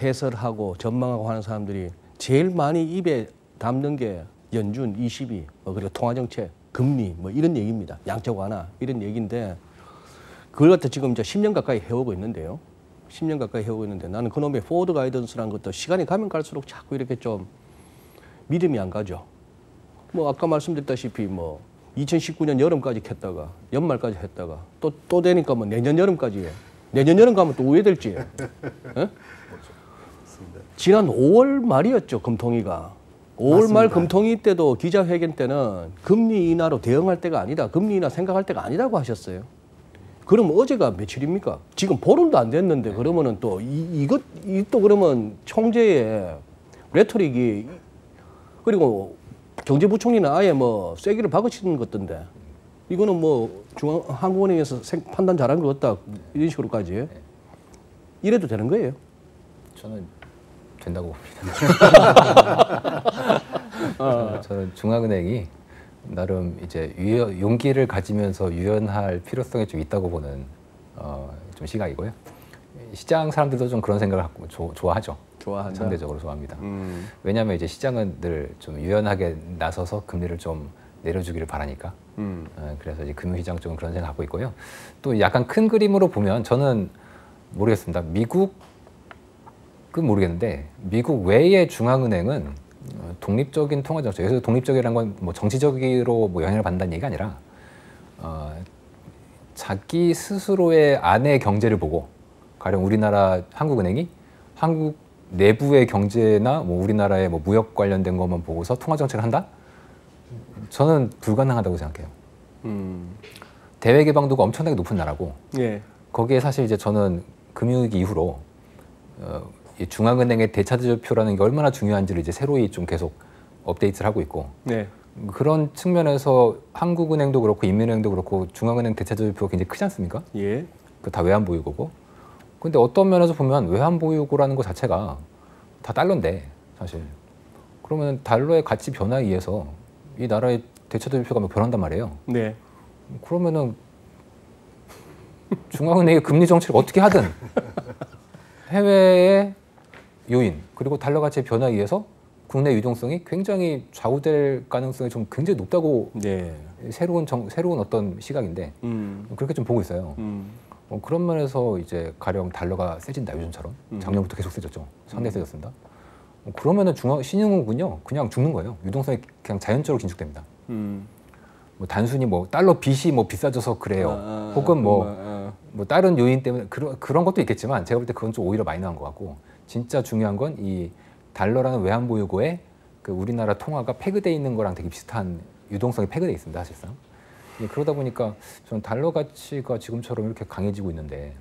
해설하고 전망하고 하는 사람들이 제일 많이 입에 담는 게 연준 22 그리고 통화정책 금리 뭐 이런 얘기입니다. 양적 완화 이런 얘기인데 그걸 갖다 지금 이제 10년 가까이 해오고 있는데요. 10년 가까이 해오고 있는데 나는 그놈의 포워드 가이던스라는 것도 시간이 가면 갈수록 자꾸 이렇게 좀 믿음이 안 가죠. 뭐 아까 말씀드렸다시피 뭐 2019년 여름까지 켰다가 연말까지 했다가 또 되니까 뭐 내년 여름까지 해. 내년 여름 가면 또 우회될지. 지난 5월 말이었죠. 금통위가. 5월 말 금통위 때도 기자회견 때는 금리 인하로 대응할 때가 아니다. 금리 인하 생각할 때가 아니라고 하셨어요. 그럼 어제가 며칠입니까? 지금 보름도 안 됐는데 그러면은 또 또 그러면 총재의 레토릭이 그리고 경제부총리는 아예 뭐 쐐기를 박으시는 것 같던데 이거는 뭐 한국은행에서 판단 잘한 것 같다 이런 식으로까지 이래도 되는 거예요? 저는 된다고 봅니다. 저는 중앙은행이 나름 이제 용기를 가지면서 유연할 필요성이 좀 있다고 보는 좀 시각이고요. 시장 사람들도 좀 그런 생각을 갖고 좋아하죠. 좋아한다. 상대적으로 좋아합니다. 왜냐하면 이제 시장은 늘 좀 유연하게 나서서 금리를 좀 내려주기를 바라니까. 그래서 이제 금융시장 쪽은 그런 생각 갖고 있고요. 또 약간 큰 그림으로 보면 저는 모르겠습니다. 미국은 모르겠는데 미국 외의 중앙은행은 독립적인 통화정책, 여기서 독립적이라는 건 뭐 정치적으로 뭐 영향을 받는다는 얘기가 아니라 자기 스스로의 안의 경제를 보고 가령 우리나라 한국은행이 한국 내부의 경제나 뭐 우리나라의 뭐 무역 관련된 것만 보고서 통화정책을 한다? 저는 불가능하다고 생각해요. 대외 개방도가 엄청나게 높은 나라고 예. 거기에 사실 이제 저는 금융위기 이후로 이 중앙은행의 대차대조표라는 게 얼마나 중요한지를 이제 새로이 좀 계속 업데이트를 하고 있고 네. 그런 측면에서 한국은행도 그렇고 인민은행도 그렇고 중앙은행 대차대조표가 굉장히 크지 않습니까? 예. 그 다 외환보유고고. 근데 어떤 면에서 보면 외환보유고라는 것 자체가 다 달러인데 사실 그러면 달러의 가치 변화에 의해서 이 나라의 대차대조표가 막 변한단 말이에요. 네. 그러면은 중앙은행의 금리 정책을 어떻게 하든 해외의 요인 그리고 달러 가치의 변화에 의해서 국내 유동성이 굉장히 좌우될 가능성이 좀 굉장히 높다고 네. 새로운 어떤 시각인데 그렇게 좀 보고 있어요. 그런 면에서 이제 가령 달러가 세진다 요즘처럼 작년부터 계속 세졌죠. 상당히 세졌습니다. 그러면은 신흥국은요 그냥 죽는 거예요. 유동성이 그냥 자연적으로 긴축됩니다. 뭐 단순히 뭐 달러 빚이 뭐 비싸져서 그래요. 혹은 뭐 다른 요인 때문에 그런 것도 있겠지만 제가 볼 때 그건 좀 오히려 많이 나온 것 같고 진짜 중요한 건 이 달러라는 외환보유고에 그 우리나라 통화가 패그돼 있는 거랑 되게 비슷한 유동성이 패그돼 있습니다 사실상. 그러다 보니까 저는 달러 가치가 지금처럼 이렇게 강해지고 있는데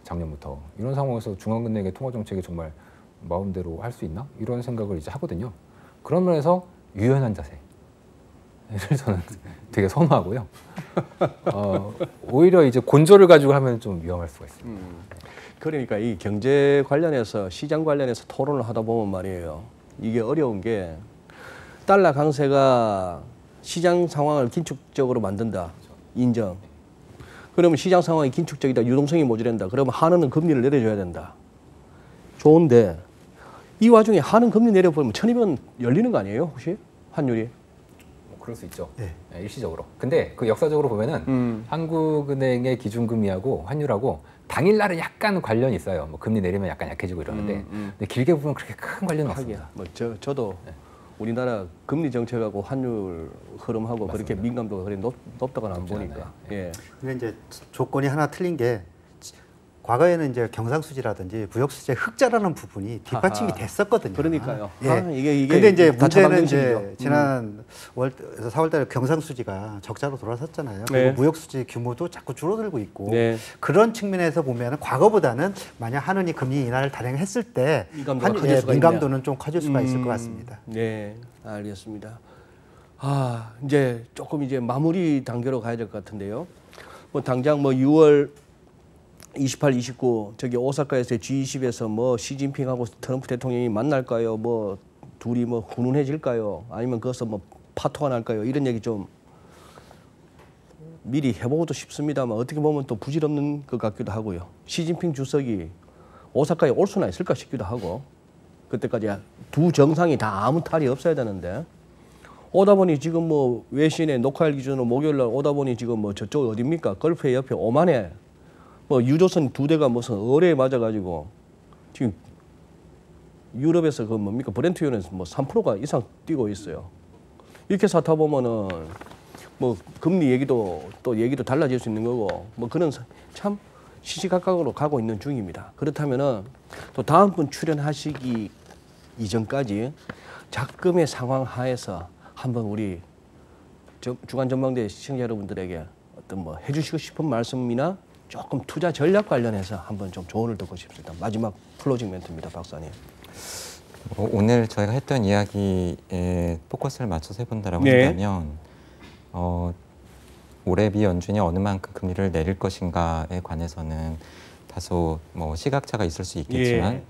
작년부터 이런 상황에서 중앙은행의 통화 정책이 정말 마음대로 할 수 있나 이런 생각을 이제 하거든요. 그런 면에서 유연한 자세를 저는 되게 선호하고요. 오히려 이제 곤조를 가지고 하면 좀 위험할 수가 있습니다. 그러니까 이 경제 관련해서 시장 관련해서 토론을 하다 보면 말이에요. 이게 어려운 게 달러 강세가 시장 상황을 긴축적으로 만든다. 인정. 그러면 시장 상황이 긴축적이다. 유동성이 모자란다. 그러면 한은은 금리를 내려줘야 된다. 좋은데 이 와중에 한은 금리 내려버리면 1200원 열리는 거 아니에요? 혹시? 환율이? 그럴 수 있죠. 네. 일시적으로. 근데 그 역사적으로 보면은 한국은행의 기준금리하고 환율하고 당일날은 약간 관련이 있어요. 뭐 금리 내리면 약간 약해지고 이러는데 근데 길게 보면 그렇게 큰 관련은 없습니다. 뭐 저도 네. 우리나라 금리 정책하고 환율 흐름하고 맞습니다. 그렇게 민감도가 그리 높다고는 안 보니까. 않아요. 예. 근데 이제 조건이 하나 틀린 게 과거에는 이제 경상수지라든지 부역수지의 흑자라는 부분이 뒷받침이 아하. 됐었거든요. 그러니까요. 예. 이게 근데 이제 다 문제는 차방정식이죠. 이제 지난 4월달에 경상수지가 적자로 돌아섰잖아요. 네. 그리고 무역수지 규모도 자꾸 줄어들고 있고 네. 그런 측면에서 보면 과거보다는 만약 한은이 금리 인하를 단행했을 때 민감도가 커질 수가 민감도는 좀 커질 수가 있을 것 같습니다. 네, 알겠습니다. 이제 조금 이제 마무리 단계로 가야 될 것 같은데요. 뭐 당장 뭐 6월 28, 29 저기 오사카에서 G20에서 뭐 시진핑하고 트럼프 대통령이 만날까요? 뭐 둘이 뭐 훈훈해질까요? 아니면 거기서 뭐 파토가 날까요? 이런 얘기 좀 미리 해보고도 싶습니다만 어떻게 보면 또 부질없는 것 같기도 하고요. 시진핑 주석이 오사카에 올 수나 있을까 싶기도 하고 그때까지 두 정상이 다 아무 탈이 없어야 되는데 오다 보니 지금 뭐 외신의 녹화일 기준으로 목요일 날 오다 보니 지금 뭐 저쪽 어딥니까? 걸프의 옆에 오만에 뭐 유조선 2대가 무슨 어뢰에 맞아가지고 지금 유럽에서 그 뭡니까 브렌트유는 뭐 3%가 이상 뛰고 있어요. 이렇게 사타 보면은 뭐 금리 얘기도 달라질 수 있는 거고 뭐 그런 참 시시각각으로 가고 있는 중입니다. 그렇다면은 또 다음 분 출연하시기 이전까지 작금의 상황 하에서 한번 우리 주간 전망대 시청자 여러분들에게 어떤 뭐 해주시고 싶은 말씀이나 조금 투자 전략 관련해서 한번 좀 조언을 듣고 싶습니다. 마지막 클로징 멘트입니다, 박사님. 오늘 저희가 했던 이야기에 포커스를 맞춰서 해본다라고 네. 한다면 올해 미 연준이 어느 만큼 금리를 내릴 것인가에 관해서는 다소 뭐 시각차가 있을 수 있겠지만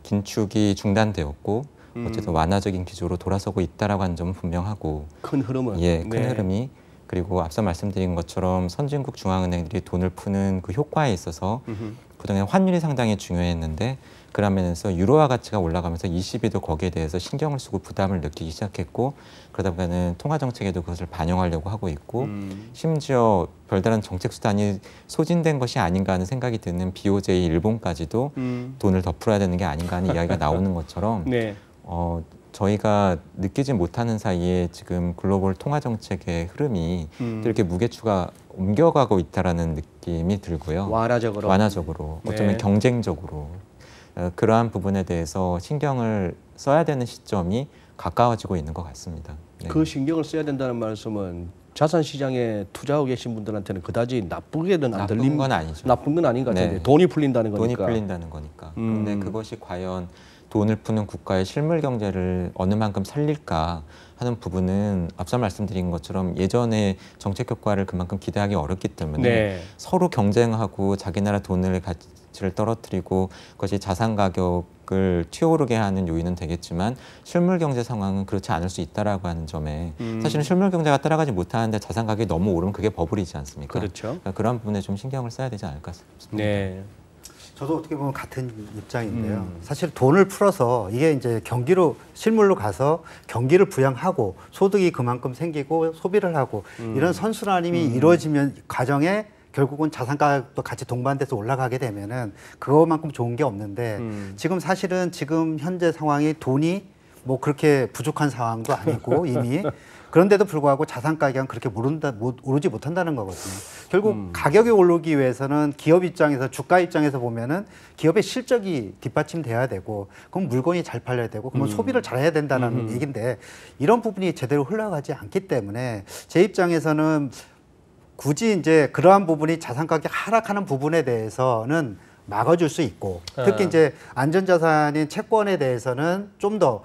긴축이 중단되었고 어쨌든 완화적인 기조로 돌아서고 있다라고 하는 점은 분명하고 큰 흐름은 큰 흐름이 그리고 앞서 말씀드린 것처럼 선진국 중앙은행들이 돈을 푸는 그 효과에 있어서 그동안 환율이 상당히 중요했는데 그런 면에서 유로화 가치가 올라가면서 ECB도 거기에 대해서 신경을 쓰고 부담을 느끼기 시작했고 그러다 보면은 통화 정책에도 그것을 반영하려고 하고 있고 심지어 별다른 정책 수단이 소진된 것이 아닌가 하는 생각이 드는 BOJ 일본까지도 돈을 더 풀어야 되는 게 아닌가 하는 이야기가 나오는 것처럼 네. 저희가 느끼지 못하는 사이에 지금 글로벌 통화 정책의 흐름이 또 이렇게 무게추가 옮겨가고 있다라는 느낌이 들고요. 완화적으로 어쩌면 네. 경쟁적으로 그러한 부분에 대해서 신경을 써야 되는 시점이 가까워지고 있는 것 같습니다. 네. 그 신경을 써야 된다는 말씀은 자산 시장에 투자하고 계신 분들한테는 그다지 나쁘게는 안 들린 나쁜 건 아니죠. 나쁜 건 아닌 것 같은데 네. 돈이 풀린다는 거니까. 돈이 풀린다는 거니까. 그런데 그것이 과연 돈을 푸는 국가의 실물 경제를 어느 만큼 살릴까 하는 부분은 앞서 말씀드린 것처럼 예전에 정책 효과를 그만큼 기대하기 어렵기 때문에 네. 서로 경쟁하고 자기 나라 돈을 가치를 떨어뜨리고 그것이 자산 가격을 튀어오르게 하는 요인은 되겠지만 실물 경제 상황은 그렇지 않을 수 있다라고 하는 점에 사실은 실물 경제가 따라가지 못하는데 자산 가격이 너무 오르면 그게 버블이지 않습니까? 그렇죠. 그러니까 그런 부분에 좀 신경을 써야 되지 않을까 싶습니다. 네. 저도 어떻게 보면 같은 입장인데요. 사실 돈을 풀어서 이게 이제 경기로 실물로 가서 경기를 부양하고 소득이 그만큼 생기고 소비를 하고 이런 선순환이 이루어지면 과정에 결국은 자산 가격도 같이 동반돼서 올라가게 되면은 그것만큼 좋은 게 없는데 지금 사실은 지금 현재 상황이 돈이 뭐 그렇게 부족한 상황도 아니고 이미 그런데도 불구하고 자산 가격은 그렇게 오르지 못한다는 거거든요. 결국 가격이 오르기 위해서는 기업 입장에서 주가 입장에서 보면은 기업의 실적이 뒷받침돼야 되고 그럼 물건이 잘 팔려야 되고 그러면 소비를 잘해야 된다는 얘기인데 이런 부분이 제대로 흘러가지 않기 때문에 제 입장에서는 굳이 이제 그러한 부분이 자산 가격 하락하는 부분에 대해서는 막아줄 수 있고 특히 이제 안전자산인 채권에 대해서는 좀 더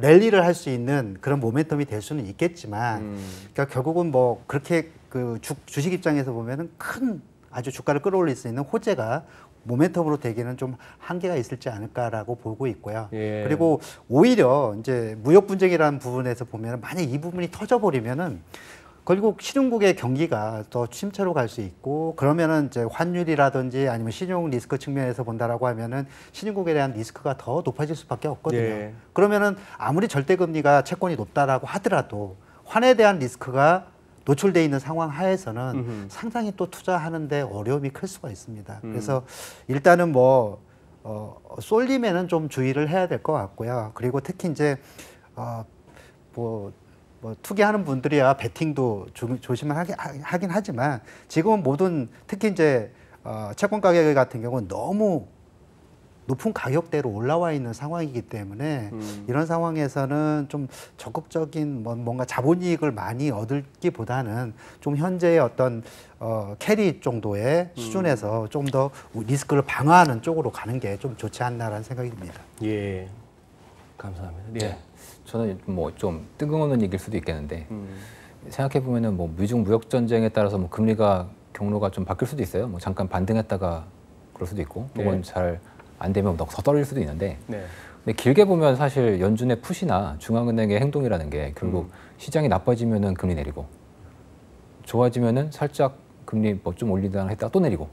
랠리를 할 수 있는 그런 모멘텀이 될 수는 있겠지만 그러니까 결국은 뭐 그렇게 그 주식 입장에서 보면은 큰 아주 주가를 끌어올릴 수 있는 호재가 모멘텀으로 되기는 좀 한계가 있을지 않을까라고 보고 있고요. 예. 그리고 오히려 이제 무역 분쟁이라는 부분에서 보면은 만약 이 부분이 터져버리면은 결국 신흥국의 경기가 더 침체로 갈 수 있고 그러면은 이제 환율이라든지 아니면 신용 리스크 측면에서 본다라고 하면은 신흥국에 대한 리스크가 더 높아질 수밖에 없거든요. 예. 그러면은 아무리 절대금리가 채권이 높다라고 하더라도 환에 대한 리스크가 노출돼 있는 상황 하에서는 상당히 또 투자하는데 어려움이 클 수가 있습니다. 그래서 일단은 뭐 쏠림에는 좀 주의를 해야 될 것 같고요. 그리고 특히 이제 뭐 투기하는 분들이야 베팅도 조심하긴 하지만 지금은 모든 특히 이제 채권 가격 같은 경우는 너무 높은 가격대로 올라와 있는 상황이기 때문에 이런 상황에서는 좀 적극적인 뭔가 자본이익을 많이 얻기보다는 좀 현재의 어떤 캐리 정도의 수준에서 좀 더 리스크를 방어하는 쪽으로 가는 게 좀 좋지 않나라는 생각이 듭니다. 예. 감사합니다. 예. 저는 뭐 좀 뜬금없는 얘기일 수도 있겠는데 생각해 보면은 뭐 미중 무역 전쟁에 따라서 뭐 금리가 경로가 좀 바뀔 수도 있어요. 뭐 잠깐 반등했다가 그럴 수도 있고, 혹은 잘 안 되면 더 떨어질 수도 있는데. 네. 근데 길게 보면 사실 연준의 푸시나 중앙은행의 행동이라는 게 결국 시장이 나빠지면은 금리 내리고, 좋아지면은 살짝 금리 뭐 좀 올리다가 했다가 또 내리고,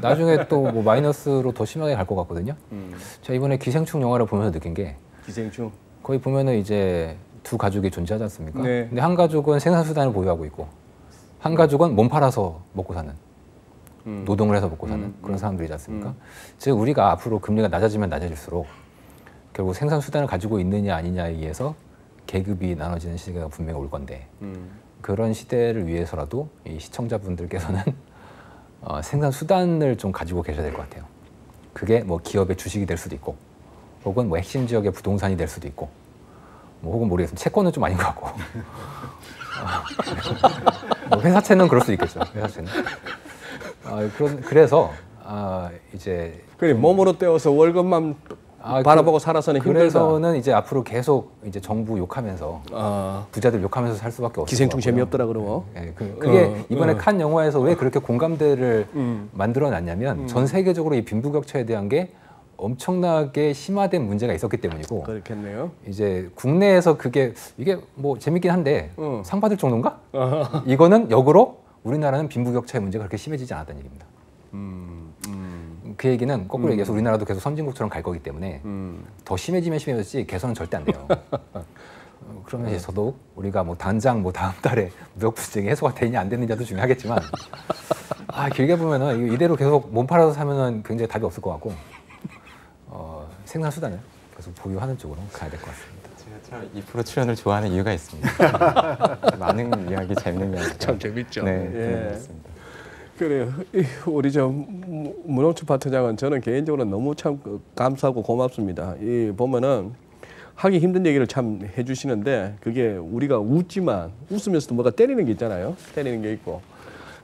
나중에 또 뭐 마이너스로 더 심하게 갈 것 같거든요. 제가 이번에 기생충 영화를 보면서 느낀 게 기생충. 거기 보면은 이제 두 가족이 존재하지 않습니까? 네. 근데 한 가족은 생산수단을 보유하고 있고, 한 가족은 몸 팔아서 먹고 사는, 노동을 해서 먹고 사는 그런 사람들이지 않습니까? 즉 우리가 앞으로 금리가 낮아지면 낮아질수록 결국 생산수단을 가지고 있느냐 아니냐에 의해서 계급이 나눠지는 시대가 분명히 올 건데, 그런 시대를 위해서라도 이 시청자분들께서는 생산수단을 좀 가지고 계셔야 될 것 같아요. 그게 뭐 기업의 주식이 될 수도 있고, 혹은 뭐 핵심 지역의 부동산이 될 수도 있고, 뭐 혹은 모르겠습니다. 채권은 좀 아닌 것 같고, 뭐 회사채는 그럴 수 있겠죠. 회사채는. 그래서 이제 그래 몸으로 떼어서 월급만 바라보고 살아서는 힘들다. 그래서는 이제 앞으로 계속 이제 정부 욕하면서 부자들 욕하면서 살 수밖에 없어요. 기생충 재미없더라 그러고. 네, 그게 이번에 칸 영화에서 왜 그렇게 공감대를 만들어놨냐면 전 세계적으로 이 빈부격차에 대한 게 엄청나게 심화된 문제가 있었기 때문이고. 그렇겠네요. 이제 국내에서 이게 뭐 재밌긴 한데 상 받을 정도인가? 이거는 역으로 우리나라는 빈부격차의 문제가 그렇게 심해지지 않았다는 얘기입니다. 그 얘기는 거꾸로 얘기해서 우리나라도 계속 선진국처럼 갈 거기 때문에 더 심해지면 심해졌지 개선은 절대 안 돼요. 그러면 이제 더더욱 우리가 뭐 당장 뭐 다음 달에 무역 분쟁이 해소가 되느냐 안 되느냐도 중요하겠지만, 길게 보면은 이대로 계속 몸 팔아서 사면은 굉장히 답이 없을 것 같고, 생산 수단을 계속 보유하는 쪽으로 가야 될 것 같습니다. 제가 참 2% 출연을 좋아하는 이유가 있습니다. 많은 이야기, 재밌는 이야기. 참 재밌죠. 네, 예. 그렇습니다. 그래요. 우리 문홍철 파트장은 저는 개인적으로 너무 참 감사하고 고맙습니다. 이 보면은 하기 힘든 얘기를 참 해주시는데 그게 우리가 웃으면서도 뭐가 때리는 게 있잖아요. 때리는 게 있고.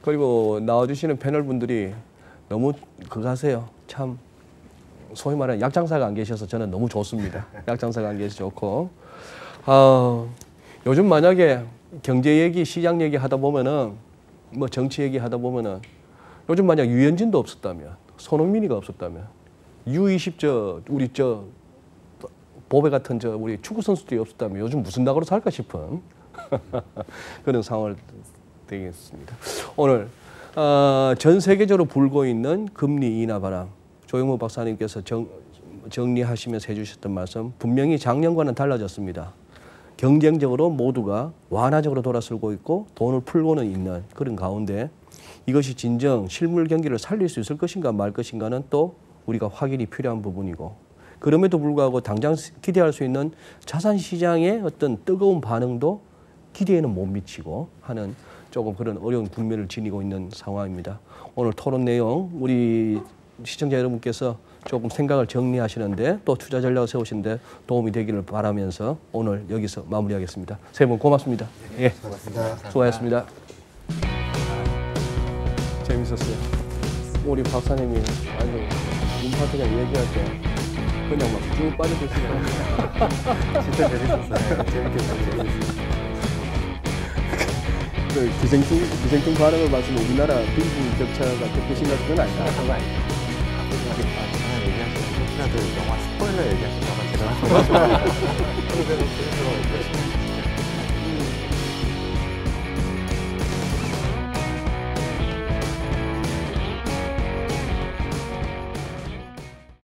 그리고 나와주시는 패널 분들이 너무 그거 하세요. 참 소위 말하는 약장사가 안 계셔서 저는 너무 좋습니다. 약장사가 안 계셔서 좋고. 요즘 만약에 경제 얘기, 시장 얘기 하다 보면은 뭐 정치 얘기 하다 보면은 요즘 만약 유현진도 없었다면, 손흥민이가 없었다면, U20 우리 보배 같은 우리 축구 선수들이 없었다면 요즘 무슨 낙으로 살까 싶은 그런 상황을 되겠습니다. 오늘 전 세계적으로 불고 있는 금리 인하 바람, 조영무 박사님께서 정리하시면서 해주셨던 말씀, 분명히 작년과는 달라졌습니다. 경쟁적으로 모두가 완화적으로 돌아서고 있고 돈을 풀고는 있는 그런 가운데 이것이 진정 실물 경기를 살릴 수 있을 것인가 말 것인가는 또 우리가 확인이 필요한 부분이고, 그럼에도 불구하고 당장 기대할 수 있는 자산시장의 어떤 뜨거운 반응도 기대에는 못 미치고 하는 조금 그런 어려운 국면을 지니고 있는 상황입니다. 오늘 토론 내용 우리 시청자 여러분께서 조금 생각을 정리하시는데 또 투자 전략을 세우시는데 도움이 되기를 바라면서 오늘 여기서 마무리하겠습니다. 세 분 고맙습니다. 예, 고맙습니다. 수고하셨습니다. 재밌었어요. 우리 박사님이 아주 인파트장 얘기할 때 그냥 막 쭉 빠져드시네요. 진짜 재밌었어요. 재밌게 재밌었어요. 그 기생충 반응을 봤으면 우리나라 빈부 격차가 그렇게 심각한 건 아니다. 저는 얘기하시는 혹시라도 영화 스포일러 얘기하실까봐 제가